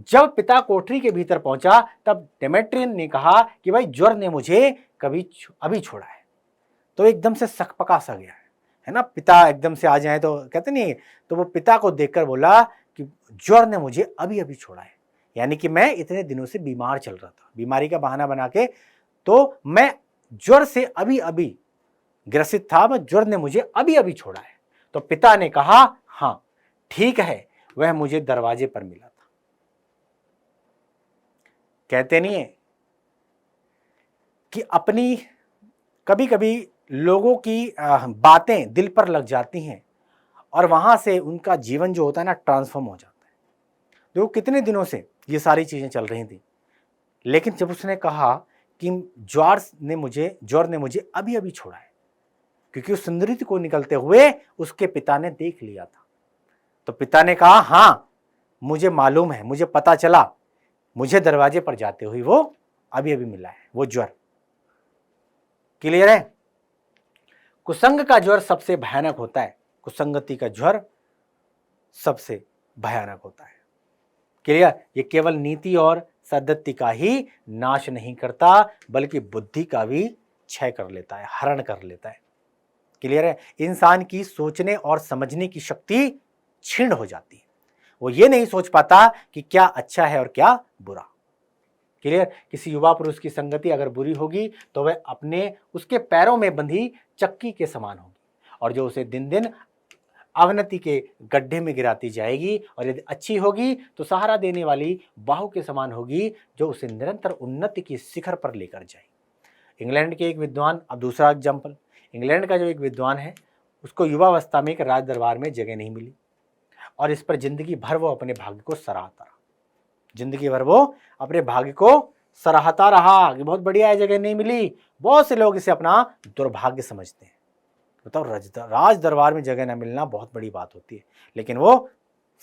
जब पिता कोठरी के भीतर पहुंचा तब डेमेट्रियन ने कहा कि भाई ज्वर ने मुझे अभी छोड़ा है। तो एकदम से सकपका सा गया है ना, पिता एकदम से आ जाए तो कहते नहीं, तो वो पिता को देखकर बोला कि ज्वर ने मुझे अभी अभी छोड़ा है, यानी कि मैं इतने दिनों से बीमार चल रहा था, बीमारी का बहाना बना के, तो मैं ज्वर से अभी अभी ग्रसित था, मैं ज्वर ने मुझे अभी अभी छोड़ा है। तो पिता ने कहा हाँ ठीक है, वह मुझे दरवाजे पर मिला था। कहते नहीं है कि अपनी कभी कभी लोगों की बातें दिल पर लग जाती हैं और वहाँ से उनका जीवन जो होता है ना ट्रांसफॉर्म हो जाता है। देखो कितने दिनों से ये सारी चीज़ें चल रही थी, लेकिन जब उसने कहा कि ज्वर ने मुझे अभी अभी छोड़ा है, क्योंकि उस सुंदरी को निकलते हुए उसके पिता ने देख लिया था। तो पिता ने कहा हाँ मुझे मालूम है, मुझे पता चला, मुझे दरवाजे पर जाते हुए वो अभी अभी मिला है वो ज्वर। क्लियर है? कुसंग का ज्वर सबसे भयानक होता है, कुसंगति का ज्वर सबसे भयानक होता है। क्लियर? ये केवल नीति और सद्गति का ही नाश नहीं करता, बल्कि बुद्धि का भी क्षय कर लेता है, हरण कर लेता है। क्लियर है? इंसान की सोचने और समझने की शक्ति क्षीण हो जाती है। वो ये नहीं सोच पाता कि क्या अच्छा है और क्या बुरा। क्लियर? किसी युवा पुरुष की संगति अगर बुरी होगी तो वह अपने उसके पैरों में बंधी चक्की के समान होगी, और जो उसे दिन दिन अवनति के गड्ढे में गिराती जाएगी, और यदि अच्छी होगी तो सहारा देने वाली बाहु के समान होगी, जो उसे निरंतर उन्नति की शिखर पर लेकर जाएगी। इंग्लैंड के एक विद्वान, अब दूसरा एग्जाम्पल, इंग्लैंड का जो एक विद्वान है उसको युवावस्था में एक राज दरबार में जगह नहीं मिली, और इस पर जिंदगी भर वो अपने भाग्य को सराहता रहा। जिंदगी भर वो अपने भाग्य को सराहता रहा कि बहुत बढ़िया है, जगह नहीं मिली। बहुत से लोग इसे अपना दुर्भाग्य समझते हैं। बताओ, राज दरबार में जगह न मिलना बहुत बड़ी बात होती है, लेकिन वो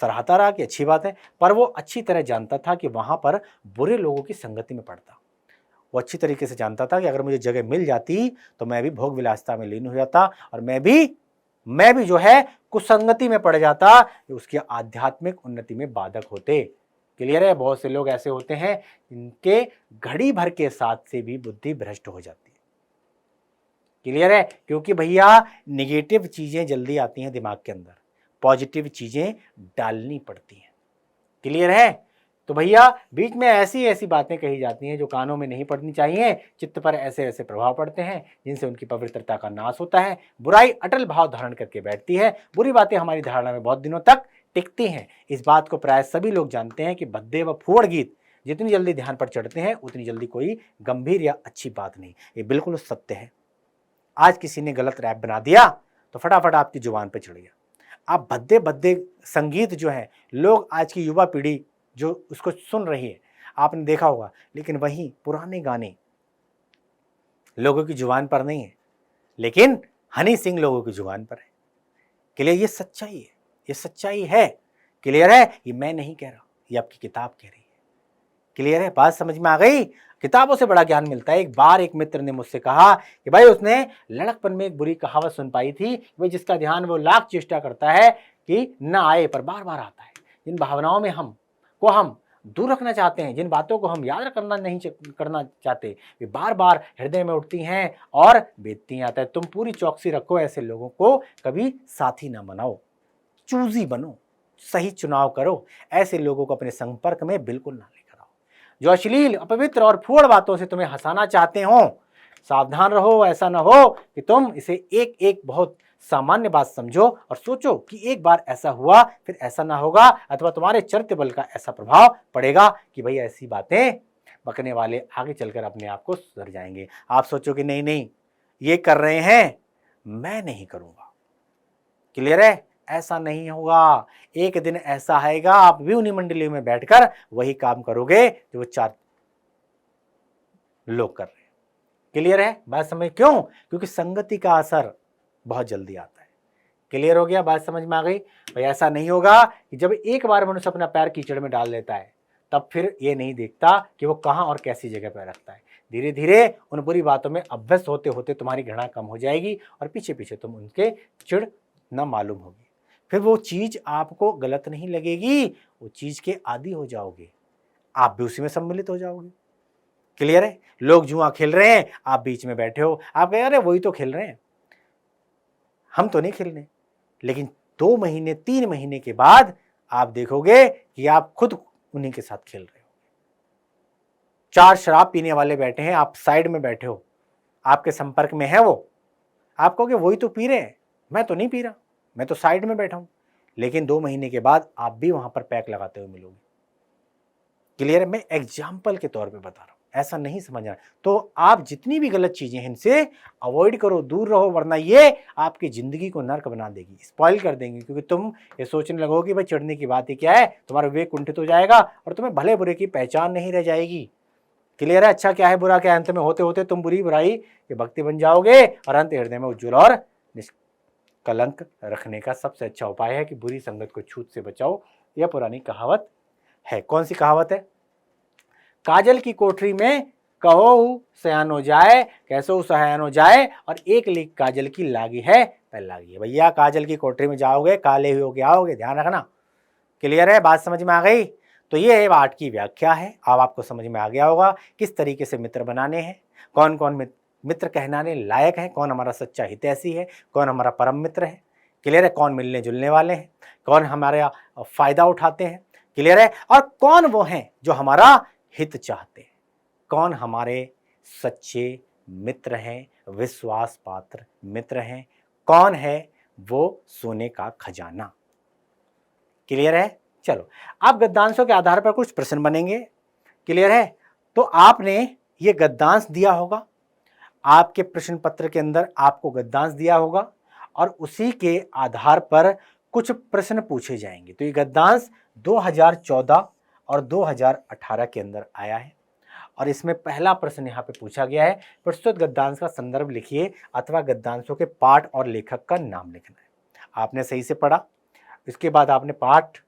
सराहता रहा कि अच्छी बात है। पर वो अच्छी तरह जानता था कि वहां पर बुरे लोगों की संगति में पड़ता। वो अच्छी तरीके से जानता था कि अगर मुझे जगह मिल जाती तो मैं भी भोग विलासिता में लीन हो जाता, और मैं भी जो है कुसंगति में पड़ जाता, उसकी आध्यात्मिक उन्नति में बाधक होते। क्लियर है? बहुत से लोग ऐसे होते हैं इनके घड़ी भर के साथ से भी बुद्धि भ्रष्ट हो जाती है। क्लियर है? क्योंकि भैया निगेटिव चीजें जल्दी आती हैं दिमाग के अंदर, पॉजिटिव चीजें डालनी पड़ती हैं। क्लियर है? तो भैया बीच में ऐसी ऐसी बातें कही जाती हैं जो कानों में नहीं पड़नी चाहिए, चित्त पर ऐसे ऐसे प्रभाव पड़ते हैं जिनसे उनकी पवित्रता का नाश होता है, बुराई अटल भाव धारण करके बैठती है, बुरी बातें हमारी धारणा में बहुत दिनों तक टिकती हैं। इस बात को प्राय सभी लोग जानते हैं कि भद्दे व फूहड़ गीत जितनी जल्दी ध्यान पर चढ़ते हैं उतनी जल्दी कोई गंभीर या अच्छी बात नहीं। ये बिल्कुल सत्य है। आज किसी ने गलत रैप बना दिया तो फटाफट आपकी जुबान पर चढ़ गया। आप भद्दे भद्दे संगीत जो है, लोग आज की युवा पीढ़ी जो उसको सुन रही है, आपने देखा होगा, लेकिन वहीं पुराने गाने लोगों की जुबान पर नहीं है, लेकिन हनी सिंह लोगों की जुबान पर है। क्लियर? ये सच्चाई है, ये सच्चाई है। क्लियर है? ये मैं नहीं कह रहा, ये आपकी किताब कह रही है। क्लियर है? बात समझ में आ गई? किताबों से बड़ा ज्ञान मिलता है। एक बार एक मित्र ने मुझसे कहा कि भाई उसने लड़कपन में एक बुरी कहावत सुन पाई थी, भाई जिसका ध्यान वो लाख चेष्टा करता है कि न आए पर बार बार आता है। जिन भावनाओं में हम दूर रखना चाहते हैं, जिन बातों को हम याद करना चाहते, वे बार बार हृदय में उठती हैं और बेचती आता है। तुम पूरी चौकसी रखो, ऐसे लोगों को कभी साथी ना बनाओ, चूजी बनो, सही चुनाव करो, ऐसे लोगों को अपने संपर्क में बिल्कुल ना लेकर आओ जो अश्लील, अपवित्र और फूहड़ बातों से तुम्हें हंसाना चाहते हो। सावधान रहो, ऐसा ना हो कि तुम इसे एक एक बहुत सामान्य बात समझो और सोचो कि एक बार ऐसा हुआ फिर ऐसा ना होगा, अथवा तुम्हारे चरित्र बल का ऐसा प्रभाव पड़ेगा कि भाई ऐसी बातें बकने वाले आगे चलकर अपने आप को सुधर जाएंगे। आप सोचो कि नहीं नहीं ये कर रहे हैं, मैं नहीं करूंगा। क्लियर है? ऐसा नहीं होगा। एक दिन ऐसा आएगा आप भी उन्हीं मंडलियों में बैठकर वही काम करोगे जो वो चार लोग कर रहे हैं। क्लियर है? बात समझ? क्यों? क्योंकि संगति का असर बहुत जल्दी आता है। क्लियर हो गया? बात समझ में आ गई? भाई ऐसा नहीं होगा कि जब एक बार मनुष्य अपना पैर कीचड़ में डाल लेता है तब फिर ये नहीं देखता कि वो कहां और कैसी जगह पर रखता है। धीरे धीरे उन बुरी बातों में अभ्यस्त होते होते तुम्हारी घृणा कम हो जाएगी और पीछे पीछे तुम उनके चिढ़ न मालूम होगी। फिर वो चीज आपको गलत नहीं लगेगी, वो चीज के आदी हो जाओगे, आप भी उसी में सम्मिलित हो जाओगे। क्लियर है? लोग जुआ खेल रहे हैं, आप बीच में बैठे हो, आप कह रहे वही तो खेल रहे हैं, हम तो नहीं खेलने। लेकिन 2 महीने 3 महीने के बाद आप देखोगे कि आप खुद उन्हीं के साथ खेल रहे हो। 4 शराब पीने वाले बैठे हैं, आप साइड में बैठे हो, आपके संपर्क में है वो, आप कहोगे वही तो पी रहे हैं, मैं तो नहीं पी रहा, मैं तो साइड में बैठा हूं। लेकिन 2 महीने के बाद आप भी वहां पर पैक लगाते हुए मिलोगे। क्लियर है? मैं एग्जाम्पल के तौर पे बता रहा हूं। ऐसा नहीं समझना। तो आप जितनी भी गलत चीज़ें हैं इनसे अवॉइड करो, दूर रहो, वरना ये आपकी ज़िंदगी को नर्क बना देगी, स्पॉइल कर देंगी, क्योंकि तुम ये सोचने लगोगे कि भाई चिढ़ने की बात ही क्या है, तुम्हारा विवेक कुंठित हो जाएगा और तुम्हें भले बुरे की पहचान नहीं रह जाएगी। क्लियर है? अच्छा क्या है, बुरा क्या है, अंत में होते होते तुम बुरी बुराई के भक्ति बन जाओगे और अंत हृदय में उज्ज्वल और निष्कलंक रखने का सबसे अच्छा उपाय है कि बुरी संगत को छूत से बचाओ। यह पुरानी कहावत है। कौन सी कहावत है? काजल की कोठरी में कहो सयानो जाए, कैसो सयानो जाए, और एक लीक काजल की लागी है पहले लागी है। भैया काजल की कोठरी में जाओगे काले ही होके आओगे, ध्यान रखना। क्लियर है? बात समझ में आ गई? तो ये पाठ की व्याख्या है। अब आपको समझ में आ गया होगा किस तरीके से मित्र बनाने हैं, कौन कौन मित्र कहलाने लायक है, कौन हमारा सच्चा हितैषी है, कौन हमारा परम मित्र है। क्लियर है? कौन मिलने जुलने वाले हैं, कौन हमारा फायदा उठाते हैं। क्लियर है? और कौन वो हैं जो हमारा हित चाहते हैं, कौन हमारे सच्चे मित्र हैं, विश्वास पात्र मित्र हैं, कौन है वो सोने का खजाना। क्लियर है? चलो, आप गद्यांशों के आधार पर कुछ प्रश्न बनेंगे। क्लियर है? तो आपने ये गद्यांश दिया होगा, आपके प्रश्न पत्र के अंदर आपको गद्यांश दिया होगा और उसी के आधार पर कुछ प्रश्न पूछे जाएंगे। तो ये गद्यांश 2014 और 2018 के अंदर आया है और इसमें पहला प्रश्न यहाँ पे पूछा गया है, प्रस्तुत गद्यांश का संदर्भ लिखिए अथवा गद्यांशों के पाठ और लेखक का नाम लिखना है। आपने सही से पढ़ा। इसके बाद आपने पाठ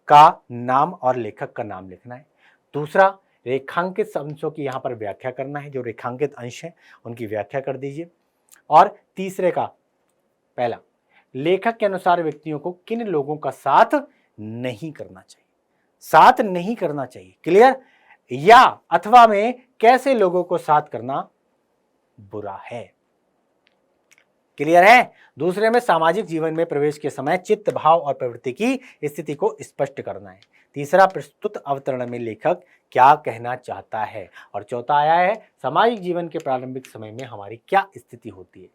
का नाम और लेखक का नाम लिखना है। दूसरा, रेखांकित अंशों की यहाँ पर व्याख्या करना है, जो रेखांकित अंश हैं उनकी व्याख्या कर दीजिए। और तीसरे का पहला, लेखक के अनुसार व्यक्तियों को किन लोगों का साथ नहीं करना चाहिए, साथ नहीं करना चाहिए। क्लियर? या अथवा में कैसे लोगों को साथ करना बुरा है। क्लियर है? दूसरे में सामाजिक जीवन में प्रवेश के समय चित्त, भाव और प्रवृत्ति की स्थिति को स्पष्ट करना है। तीसरा, प्रस्तुत अवतरण में लेखक क्या कहना चाहता है। और चौथा आया है, सामाजिक जीवन के प्रारंभिक समय में हमारी क्या स्थिति होती है।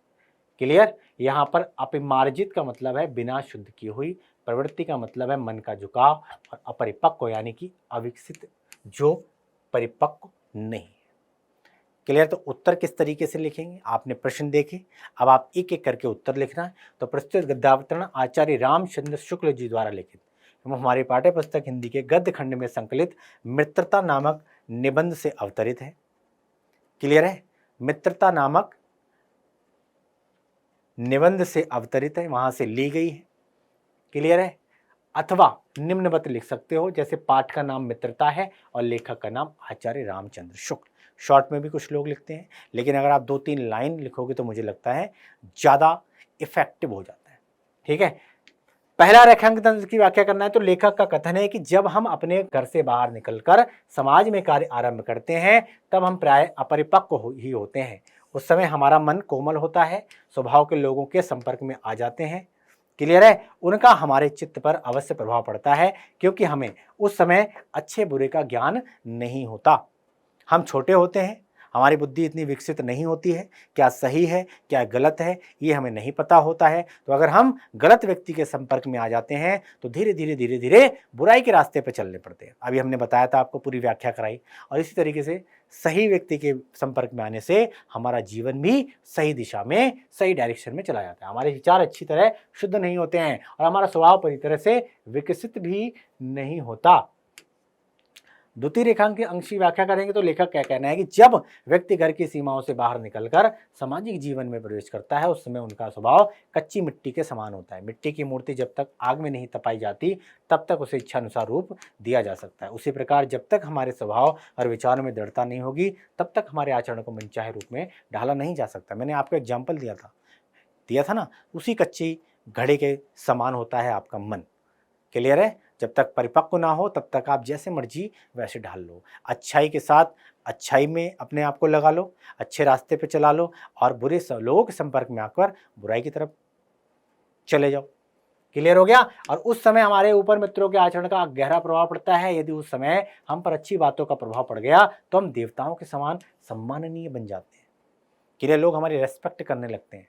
क्लियर? यहाँ पर अपमार्जित का मतलब है बिना शुद्ध की हुई, प्रवृत्ति का मतलब है मन का झुकाव, और अपरिपक्व यानी कि अविकसित, जो परिपक्व नहीं। क्लियर? तो उत्तर किस तरीके से लिखेंगे, आपने प्रश्न देखे, अब आप एक एक करके उत्तर लिखना है। तो प्रस्तुत गद्यावतरण आचार्य रामचंद्र शुक्ल जी द्वारा लिखित एवं हमारी पाठ्य पुस्तक हिंदी के गद्य खंड में संकलित मित्रता नामक निबंध से अवतरित है। क्लियर है? मित्रता नामक निबंध से अवतरित है, वहां से ली गई है। क्लियर है? अथवा निम्नवत लिख सकते हो, जैसे पाठ का नाम मित्रता है और लेखक का नाम आचार्य रामचंद्र शुक्ल। शॉर्ट में भी कुछ लोग लिखते हैं, लेकिन अगर आप 2-3 लाइन लिखोगे तो मुझे लगता है ज़्यादा इफेक्टिव हो जाता है। ठीक है? पहला रेखांकित अंश की व्याख्या करना है। तो लेखक का कथन है कि जब हम अपने घर से बाहर निकलकर समाज में कार्य आरंभ करते हैं तब हम प्राय अपरिपक्व ही होते हैं। उस समय हमारा मन कोमल होता है, स्वभाव के लोगों के संपर्क में आ जाते हैं। क्लियर है? उनका हमारे चित्त पर अवश्य प्रभाव पड़ता है, क्योंकि हमें उस समय अच्छे बुरे का ज्ञान नहीं होता। हम छोटे होते हैं, हमारी बुद्धि इतनी विकसित नहीं होती है, क्या सही है क्या गलत है ये हमें नहीं पता होता है। तो अगर हम गलत व्यक्ति के संपर्क में आ जाते हैं तो धीरे धीरे बुराई के रास्ते पर चलने पड़ते हैं। अभी हमने बताया था, आपको पूरी व्याख्या कराई। और इसी तरीके से सही व्यक्ति के संपर्क में आने से हमारा जीवन भी सही दिशा में, सही डायरेक्शन में चला जाता है। हमारे विचार अच्छी तरह शुद्ध नहीं होते हैं और हमारा स्वभाव पूरी तरह से विकसित भी नहीं होता। द्वितीय रेखांक की अंश की व्याख्या करेंगे तो लेखक क्या कहना है कि जब व्यक्ति घर की सीमाओं से बाहर निकलकर सामाजिक जीवन में प्रवेश करता है उस समय उनका स्वभाव कच्ची मिट्टी के समान होता है। मिट्टी की मूर्ति जब तक आग में नहीं तपाई जाती तब तक उसे इच्छानुसार रूप दिया जा सकता है। उसी प्रकार जब तक हमारे स्वभाव और विचारों में दृढ़ता नहीं होगी तब तक हमारे आचरण को मनचाहे रूप में ढाला नहीं जा सकता। मैंने आपको एग्जाम्पल दिया था ना, उसी कच्ची घड़े के समान होता है आपका मन। क्लियर है? जब तक परिपक्व ना हो तब तक आप जैसे मर्जी वैसे ढाल लो। अच्छाई के साथ अच्छाई में अपने आप को लगा लो, अच्छे रास्ते पे चला लो, और बुरे लोगों के संपर्क में आकर बुराई की तरफ चले जाओ। क्लियर हो गया? और उस समय हमारे ऊपर मित्रों के आचरण का गहरा प्रभाव पड़ता है। यदि उस समय हम पर अच्छी बातों का प्रभाव पड़ गया तो हम देवताओं के समान सम्माननीय बन जाते हैं। क्लियर? लोग हमारी रेस्पेक्ट करने लगते हैं,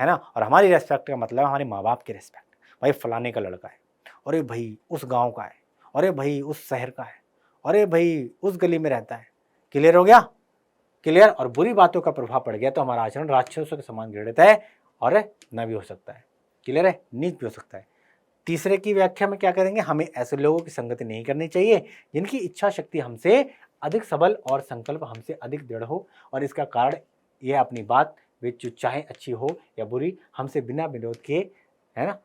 है ना। और हमारी रेस्पेक्ट का मतलब हमारे माँ बाप की रेस्पेक्ट। भाई फलाने का लड़का है, अरे भाई उस गांव का है, अरे भाई उस शहर का है, अरे भाई उस गली में रहता है। क्लियर हो गया? क्लियर? और बुरी बातों का प्रभाव पड़ गया तो हमारा आचरण राक्षसों के समान घृणित है और न भी हो सकता है। क्लियर है? नीच भी हो सकता है। तीसरे की व्याख्या में क्या करेंगे, हमें ऐसे लोगों की संगति नहीं करनी चाहिए जिनकी इच्छा शक्ति हमसे अधिक सबल और संकल्प हमसे अधिक दृढ़ हो, और इसका कारण यह अपनी बात वे चाहे अच्छी हो या बुरी हमसे बिना विरोध के, है ना,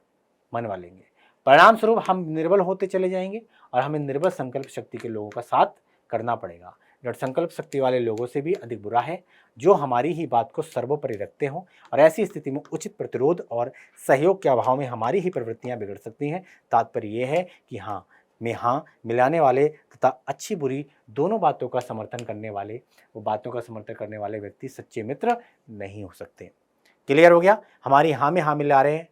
मनवा लेंगे। परिणाम स्वरूप हम निर्बल होते चले जाएंगे और हमें निर्बल संकल्प शक्ति के लोगों का साथ करना पड़ेगा। दृढ़ संकल्प शक्ति वाले लोगों से भी अधिक बुरा है जो हमारी ही बात को सर्वोपरि रखते हों, और ऐसी स्थिति में उचित प्रतिरोध और सहयोग के अभाव में हमारी ही प्रवृत्तियां बिगड़ सकती हैं। तात्पर्य यह है कि हाँ में हाँ मिलाने वाले तथा अच्छी बुरी दोनों बातों का समर्थन करने वाले, वो बातों का समर्थन करने वाले व्यक्ति सच्चे मित्र नहीं हो सकते। क्लियर हो गया? हमारी हाँ में हाँ मिला रहे हैं,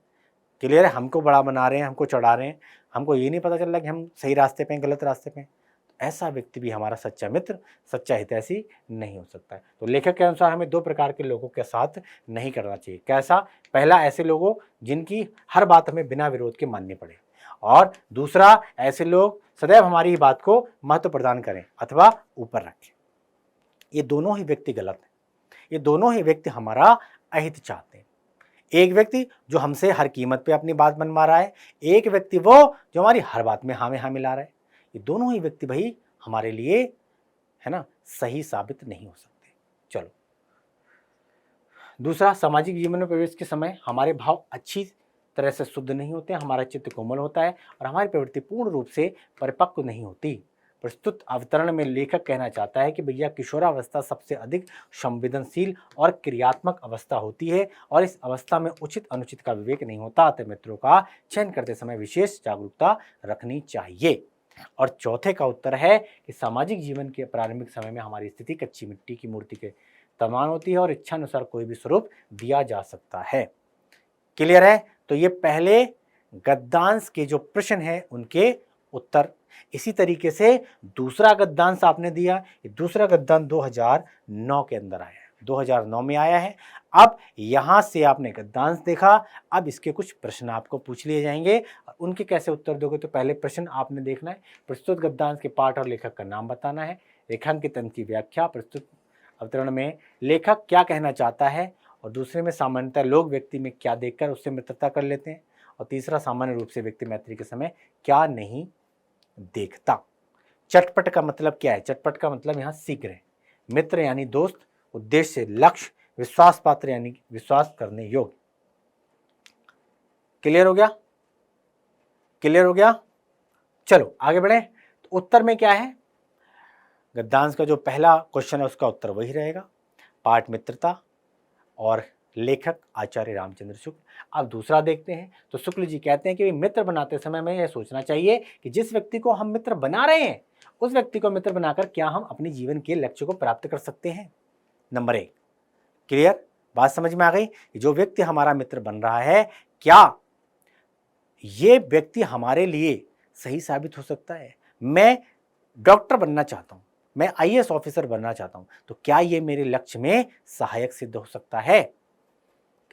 क्लियर है, हमको बड़ा बना रहे हैं, हमको चढ़ा रहे हैं, हमको ये नहीं पता चल रहा कि हम सही रास्ते पे हैं गलत रास्ते पे हैं, ऐसा व्यक्ति भी हमारा सच्चा मित्र, सच्चा हितैषी नहीं हो सकता है। तो लेखक के अनुसार हमें दो प्रकार के लोगों के साथ नहीं करना चाहिए। कैसा? पहला, ऐसे लोगों जिनकी हर बात हमें बिना विरोध के माननी पड़े, और दूसरा, ऐसे लोग सदैव हमारी बात को महत्व प्रदान करें अथवा ऊपर रखें। ये दोनों ही व्यक्ति गलत हैं, ये दोनों ही व्यक्ति हमारा अहित चाहते हैं। एक व्यक्ति जो हमसे हर कीमत पे अपनी बात मनवा रहा है, एक व्यक्ति वो जो हमारी हर बात में हाँ में हाँ मिला रहा है। ये दोनों ही व्यक्ति भाई हमारे लिए, है ना, सही साबित नहीं हो सकते। चलो, दूसरा, सामाजिक जीवन में प्रवेश के समय हमारे भाव अच्छी तरह से शुद्ध नहीं होते, हमारा चित्त कोमल होता है और हमारी प्रवृत्ति पूर्ण रूप से परिपक्व नहीं होती। प्रस्तुत अवतरण में लेखक कहना चाहता है कि भैया किशोरावस्था सबसे अधिक संवेदनशील और क्रियात्मक अवस्था होती है, और इस अवस्था में उचित अनुचित का विवेक नहीं होता, अतः मित्रों का चयन करते समय विशेष जागरूकता रखनी चाहिए। और चौथे का उत्तर है कि सामाजिक जीवन के प्रारंभिक समय में हमारी स्थिति कच्ची मिट्टी की मूर्ति के समान होती है और इच्छा अनुसार कोई भी स्वरूप दिया जा सकता है। क्लियर है? तो ये पहले गद्यांश के जो प्रश्न है उनके उत्तर। इसी तरीके से दूसरा गद्यांश आपने दिया, ये दूसरा गद्यांश 2009 के अंदर आया है, 2009 में आया है। अब यहां से आपने गद्यांश देखा, अब इसके कुछ प्रश्न आपको पूछ लिए जाएंगे, उनके कैसे उत्तर दोगे? तो पहले प्रश्न आपने देखना है, प्रस्तुत गद्यांश के पाठ और लेखक का नाम बताना है, रेखांकित की व्याख्या, प्रस्तुत अवतरण में लेखक क्या कहना चाहता है, और दूसरे में सामान्यतः लोग व्यक्ति में क्या देखकर उससे मित्रता कर लेते हैं, और तीसरा, सामान्य रूप से व्यक्ति मैत्री के समय क्या नहीं देखता। चटपट का मतलब क्या है? चटपट का मतलब यहां शीघ्र है, मित्र यानी दोस्त, उद्देश्य लक्ष्य, विश्वास पात्र यानी विश्वास करने योग्य। क्लियर हो गया? क्लियर हो गया? चलो आगे बढ़े। तो उत्तर में क्या है? गद्यांश का जो पहला क्वेश्चन है उसका उत्तर वही रहेगा, पाठ मित्रता, और लेखक आचार्य रामचंद्र शुक्ल। अब दूसरा देखते हैं। तो शुक्ल जी कहते हैं कि मित्र बनाते समय हमें यह सोचना चाहिए कि जिस व्यक्ति को हम मित्र बना रहे हैं उस व्यक्ति को मित्र बनाकर क्या हम अपने जीवन के लक्ष्य को प्राप्त कर सकते हैं। नंबर 1। क्लियर? बात समझ में आ गई? जो व्यक्ति हमारा मित्र बन रहा है, क्या ये व्यक्ति हमारे लिए सही साबित हो सकता है? मैं डॉक्टर बनना चाहता हूं, मैं आईएएस ऑफिसर बनना चाहता हूं, तो क्या ये मेरे लक्ष्य में सहायक सिद्ध हो सकता है?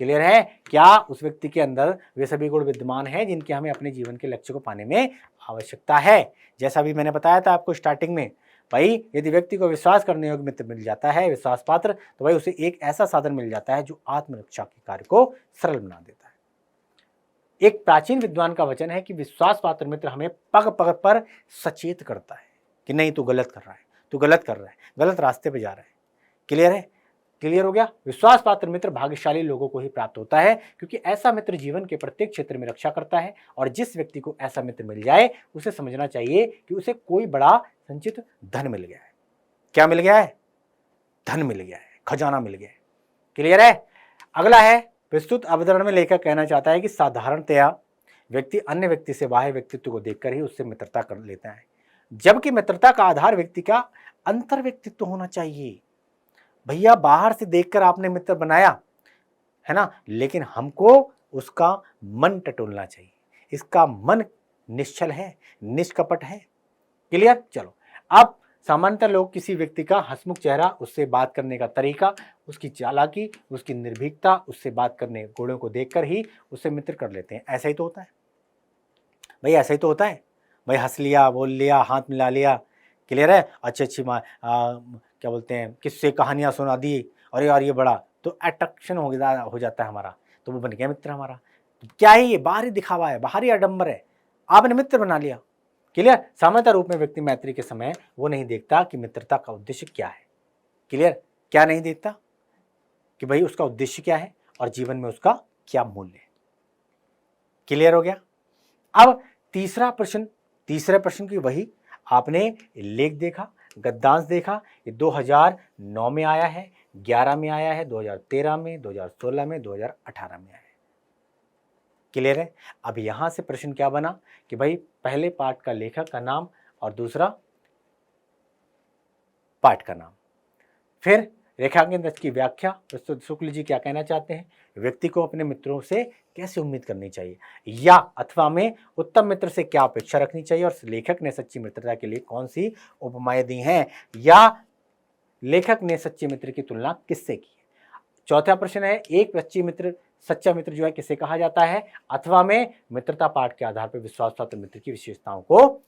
क्लियर है? क्या उस व्यक्ति के अंदर वे सभी गुण विद्यमान हैं जिनकी हमें अपने जीवन के लक्ष्य को पाने में आवश्यकता है? जैसा भी मैंने बताया था आपको स्टार्टिंग में, भाई यदि व्यक्ति को विश्वास करने योग्य मित्र मिल जाता है, विश्वास पात्र, तो भाई उसे एक ऐसा साधन मिल जाता है जो आत्मरक्षा के कार्य को सरल बना देता है। एक प्राचीन विद्वान का वचन है कि विश्वास पात्र मित्र हमें पग पग पर सचेत करता है कि नहीं तू गलत कर रहा है, तू गलत कर रहा है, गलत रास्ते पे जा रहा है। क्लियर है? क्लियर हो गया? विश्वास पात्र मित्र भाग्यशाली लोगों को ही प्राप्त होता है, क्योंकि ऐसा मित्र जीवन के प्रत्येक क्षेत्र में रक्षा करता है, और जिस व्यक्ति को ऐसा मित्र मिल जाए उसे समझना चाहिए कि उसे कोई बड़ा संचित धन मिल गया है। क्या मिल गया है? धन मिल गया है, खजाना मिल गया है। क्लियर है? अगला है, प्रस्तुत अवतरण में लेखक कहना चाहता है कि साधारणतया व्यक्ति अन्य व्यक्ति से बाह्य व्यक्तित्व को देखकर ही उससे मित्रता कर लेता है, जबकि मित्रता का आधार व्यक्ति का अंतर व्यक्तित्व होना चाहिए। भैया बाहर से देखकर आपने मित्र बनाया है ना, लेकिन हमको उसका मन टटोलना चाहिए, इसका मन निश्चल है, निष्कपट है। क्लियर? चलो, अब सामान्यतः लोग किसी व्यक्ति का हंसमुख चेहरा, उससे बात करने का तरीका, उसकी चालाकी, उसकी निर्भीकता, उससे बात करने गुणों को देखकर ही उससे मित्र कर लेते हैं। ऐसा ही तो होता है भाई, ऐसा ही तो होता है भाई। हंस लिया, बोल लिया, हाथ मिला लिया, क्लियर है, अच्छी अच्छी क्या बोलते हैं, किस्से कहानियाँ सुना दी, अरे यार ये बड़ा, तो अट्रैक्शन हो जाता है हमारा, तो वो बन गया मित्र हमारा। तो क्या है ये, बाहरी दिखावा है, बाहरी आडंबर है, आपने मित्र बना लिया। क्लियर। सामान्यतः रूप में व्यक्ति मैत्री के समय वो नहीं देखता कि मित्रता का उद्देश्य क्या है। क्लियर। क्या नहीं देखता कि भाई उसका उद्देश्य क्या है और जीवन में उसका क्या मूल्य है। क्लियर हो गया। अब तीसरे प्रश्न की वही आपने लेख देखा, गद्यांश देखा, ये 2009 में आया है, 11 में आया है, 2013 में, 2016 में, 2018 में आया है। क्लियर है। अब यहां से प्रश्न क्या बना कि भाई पहले पाठ का लेखक का नाम और दूसरा पाठ का नाम। फिर रेखांकन रच की व्याख्या, प्रस्तुत शुक्ल जी क्या कहना चाहते हैं, व्यक्ति को अपने मित्रों से कैसे उम्मीद करनी चाहिए, या अथवा में उत्तम मित्र से क्या अपेक्षा रखनी चाहिए, और लेखक ने सच्ची मित्रता के लिए कौन सी उपमाएं दी हैं, या लेखक ने सच्चे मित्र की तुलना किससे की है। चौथा प्रश्न है, एक सच्चा मित्र जो है किसे कहा जाता है, अथवा में मित्रता पाठ के आधार पर विश्वासपात्र मित्र की विशेषताओं को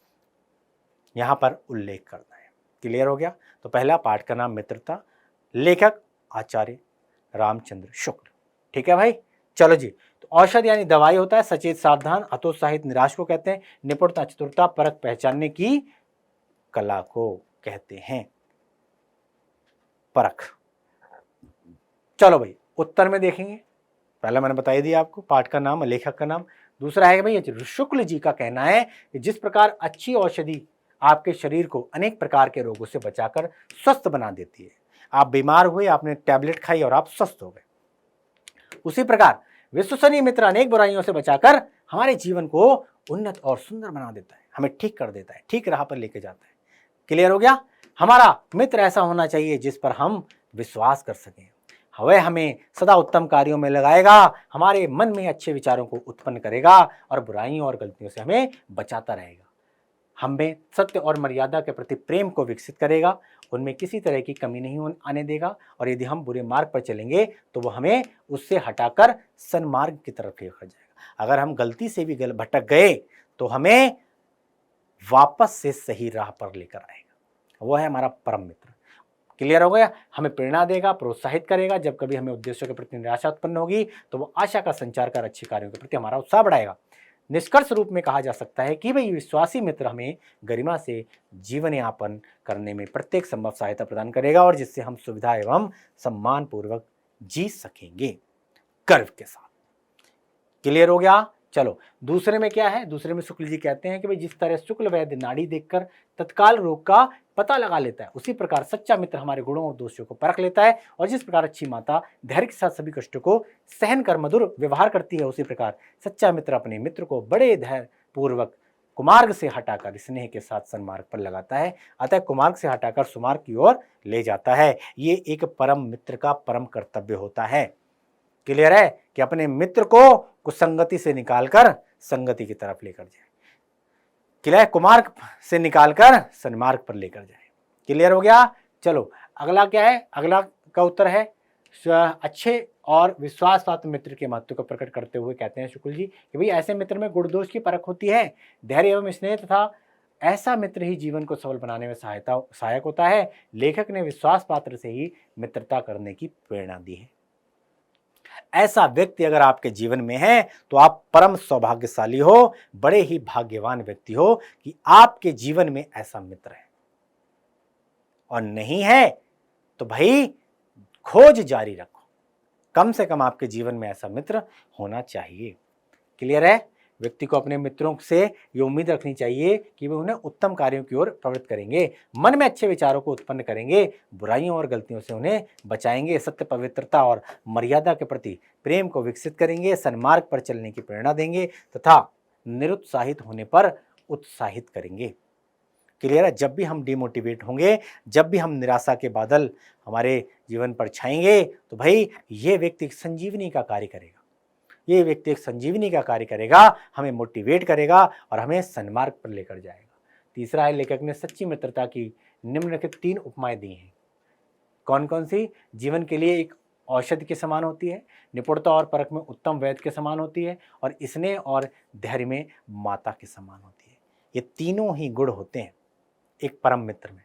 यहां पर उल्लेख करना है। क्लियर हो गया। तो पहला पाठ का नाम मित्रता, लेखक आचार्य रामचंद्र शुक्ल। ठीक है भाई। चलो जी। तो औषध यानी दवाई होता है, सचेत सावधान, हतोत्साहित निराश को कहते हैं, निपुणता चतुरता परख पहचानने की कला को कहते हैं परख। चलो भाई उत्तर में देखेंगे। पहला मैंने बता दिया आपको, पाठ का नाम, लेखक का नाम। दूसरा है भाई शुक्ल जी का कहना है कि जिस प्रकार अच्छी औषधि आपके शरीर को अनेक प्रकार के रोगों से बचाकर स्वस्थ बना देती है, आप बीमार हुए, आपने टैबलेट खाई और आप स्वस्थ हो गए, उसी प्रकार विश्वसनीय मित्र अनेक बुराइयों से बचाकर हमारे जीवन को उन्नत और सुंदर बना देता है, हमें ठीक कर देता है, ठीक राह पर लेके जाता है। क्लियर हो गया। हमारा मित्र ऐसा होना चाहिए जिस पर हम विश्वास कर सकें, वह हमें सदा उत्तम कार्यों में लगाएगा, हमारे मन में अच्छे विचारों को उत्पन्न करेगा और बुराइयों और गलतियों से हमें बचाता रहेगा, हमें सत्य और मर्यादा के प्रति प्रेम को विकसित करेगा, उनमें किसी तरह की कमी नहीं आने देगा, और यदि हम बुरे मार्ग पर चलेंगे तो वो हमें उससे हटाकर सन्मार्ग की तरफ लेकर जाएगा। अगर हम गलती से भी भटक गए तो हमें वापस से सही राह पर लेकर आएगा, वो है हमारा परम मित्र। क्लियर हो गया। हमें प्रेरणा देगा, प्रोत्साहित करेगा, जब कभी हमें उद्देश्यों के प्रति निराशा उत्पन्न होगी तो वो आशा का संचार कर अच्छे कार्यों के प्रति हमारा उत्साह बढ़ाएगा। निष्कर्ष रूप में कहा जा सकता है कि भाई विश्वासी मित्र हमें गरिमा से जीवन यापन करने में प्रत्येक संभव सहायता प्रदान करेगा, और जिससे हम सुविधा एवं सम्मान पूर्वक जी सकेंगे गर्व के साथ। क्लियर हो गया। चलो दूसरे में क्या है, दूसरे में शुक्ल जी कहते हैं कि भाई जिस तरह शुक्ल वैद्य नाड़ी देखकर तत्काल रोग का पता लगा लेता है, उसी प्रकार सच्चा मित्र हमारे गुणों और दोषों को परख लेता है, और जिस प्रकार अच्छी माता धैर्य के साथ सभी कष्टों को सहन कर मधुर व्यवहार करती है, उसी प्रकार सच्चा मित्र अपने मित्र को बड़े धैर्य पूर्वक कुमार्ग से हटाकर स्नेह के साथ सन्मार्ग पर लगाता है, अतः कुमार्ग से हटाकर सुमार्ग की ओर ले जाता है। ये एक परम मित्र का परम कर्तव्य होता है। क्लियर है कि अपने मित्र को कुसंगति से निकालकर संगति की तरफ लेकर जाए, क्लियर, कुमार्ग से निकालकर सन्मार्ग पर लेकर जाए। क्लियर हो गया। चलो अगला क्या है, अगला का उत्तर है अच्छे और विश्वासपात्र मित्र के महत्व को प्रकट करते हुए कहते हैं शुक्ल जी कि भाई ऐसे मित्र में गुण दोष की परख होती है, धैर्य एवं स्नेह तथा ऐसा मित्र ही जीवन को सफल बनाने में सहायक होता है। लेखक ने विश्वास पात्र से ही मित्रता करने की प्रेरणा दी है। ऐसा व्यक्ति अगर आपके जीवन में है तो आप परम सौभाग्यशाली हो, बड़े ही भाग्यवान व्यक्ति हो कि आपके जीवन में ऐसा मित्र है, और नहीं है तो भाई खोज जारी रखो, कम से कम आपके जीवन में ऐसा मित्र होना चाहिए। क्लियर है। व्यक्ति को अपने मित्रों से ये उम्मीद रखनी चाहिए कि वे उन्हें उत्तम कार्यों की ओर प्रवृत्त करेंगे, मन में अच्छे विचारों को उत्पन्न करेंगे, बुराइयों और गलतियों से उन्हें बचाएंगे, सत्य पवित्रता और मर्यादा के प्रति प्रेम को विकसित करेंगे, सन्मार्ग पर चलने की प्रेरणा देंगे तथा निरुत्साहित होने पर उत्साहित करेंगे। क्लियर है। जब भी हम डिमोटिवेट होंगे, जब भी हम निराशा के बादल हमारे जीवन पर छाएंगे, तो भाई ये व्यक्ति संजीवनी का कार्य करेगा, ये व्यक्ति एक संजीवनी का कार्य करेगा, हमें मोटिवेट करेगा और हमें सन्मार्ग पर लेकर जाएगा। तीसरा है, लेखक ने सच्ची मित्रता की निम्नलिखित 3 उपमाएं दी हैं। कौन कौन सी? जीवन के लिए एक औषधि के समान होती है, निपुणता और परख में उत्तम वैद्य के समान होती है, और स्नेह और धैर्य में माता के समान होती है। ये तीनों ही गुण होते हैं एक परम मित्र में।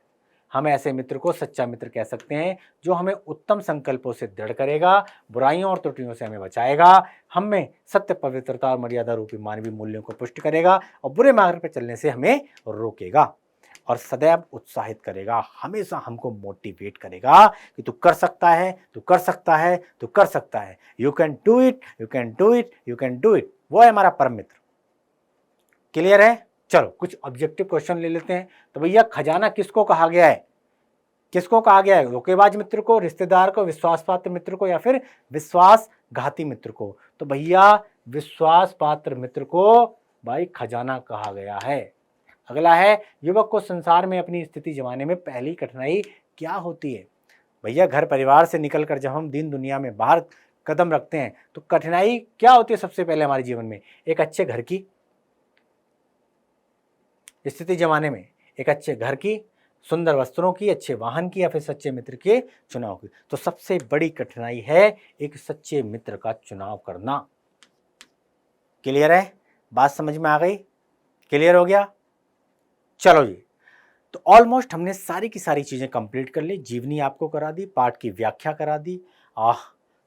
हम ऐसे मित्र को सच्चा मित्र कह सकते हैं, जो हमें उत्तम संकल्पों से दृढ़ करेगा, बुराइयों और त्रुटियों से हमें बचाएगा, हम में सत्य, पवित्रता और मर्यादा रूपी मानवीय मूल्यों को पुष्ट करेगा और बुरे मार्ग पर चलने से हमें रोकेगा और सदैव उत्साहित करेगा, हमेशा हमको मोटिवेट करेगा कि तू कर सकता है, तू कर सकता है, तू कर सकता है, you can do it, you can do it, you can do it. वो है हमारा परम मित्र। क्लियर है? चलो कुछ ऑब्जेक्टिव क्वेश्चन ले लेते हैं। तो भैया खजाना किसको कहा गया है? किसको कहा गया है? धोखेबाज मित्र को, रिश्तेदार को, विश्वास पात्र मित्र को या फिर विश्वासघाती मित्र को? तो भैया विश्वास पात्र मित्र को भाई खजाना कहा गया है। अगला है, युवक को संसार में अपनी स्थिति जमाने में पहली कठिनाई क्या होती है? भैया घर परिवार से निकलकर जब हम दीन दुनिया में बाहर कदम रखते हैं तो कठिनाई क्या होती है सबसे पहले हमारे जीवन में? एक अच्छे घर की स्थिति जमाने में, एक अच्छे घर की, सुंदर वस्त्रों की, अच्छे वाहन की या फिर सच्चे मित्र के चुनाव की। तो सबसे बड़ी कठिनाई है एक सच्चे मित्र का चुनाव करना। क्लियर है? बात समझ में आ गई? क्लियर हो गया? चलो जी, तो ऑलमोस्ट हमने सारी की सारी चीजें कंप्लीट कर ली। जीवनी आपको करा दी, पाठ की व्याख्या करा दी,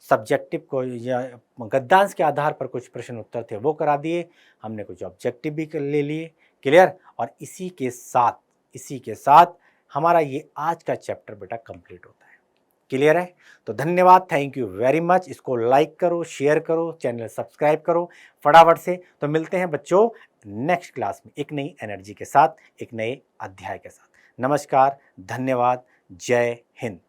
सब्जेक्टिव को या गद्यांश के आधार पर कुछ प्रश्न उत्तर थे वो करा दिए, हमने कुछ ऑब्जेक्टिव भी ले लिए। क्लियर? और इसी के साथ हमारा ये आज का चैप्टर बेटा कंप्लीट होता है। क्लियर है? तो धन्यवाद, थैंक यू वेरी मच। इसको लाइक करो, शेयर करो, चैनल सब्सक्राइब करो फटाफट से। तो मिलते हैं बच्चों नेक्स्ट क्लास में एक नई एनर्जी के साथ, एक नए अध्याय के साथ। नमस्कार, धन्यवाद, जय हिंद।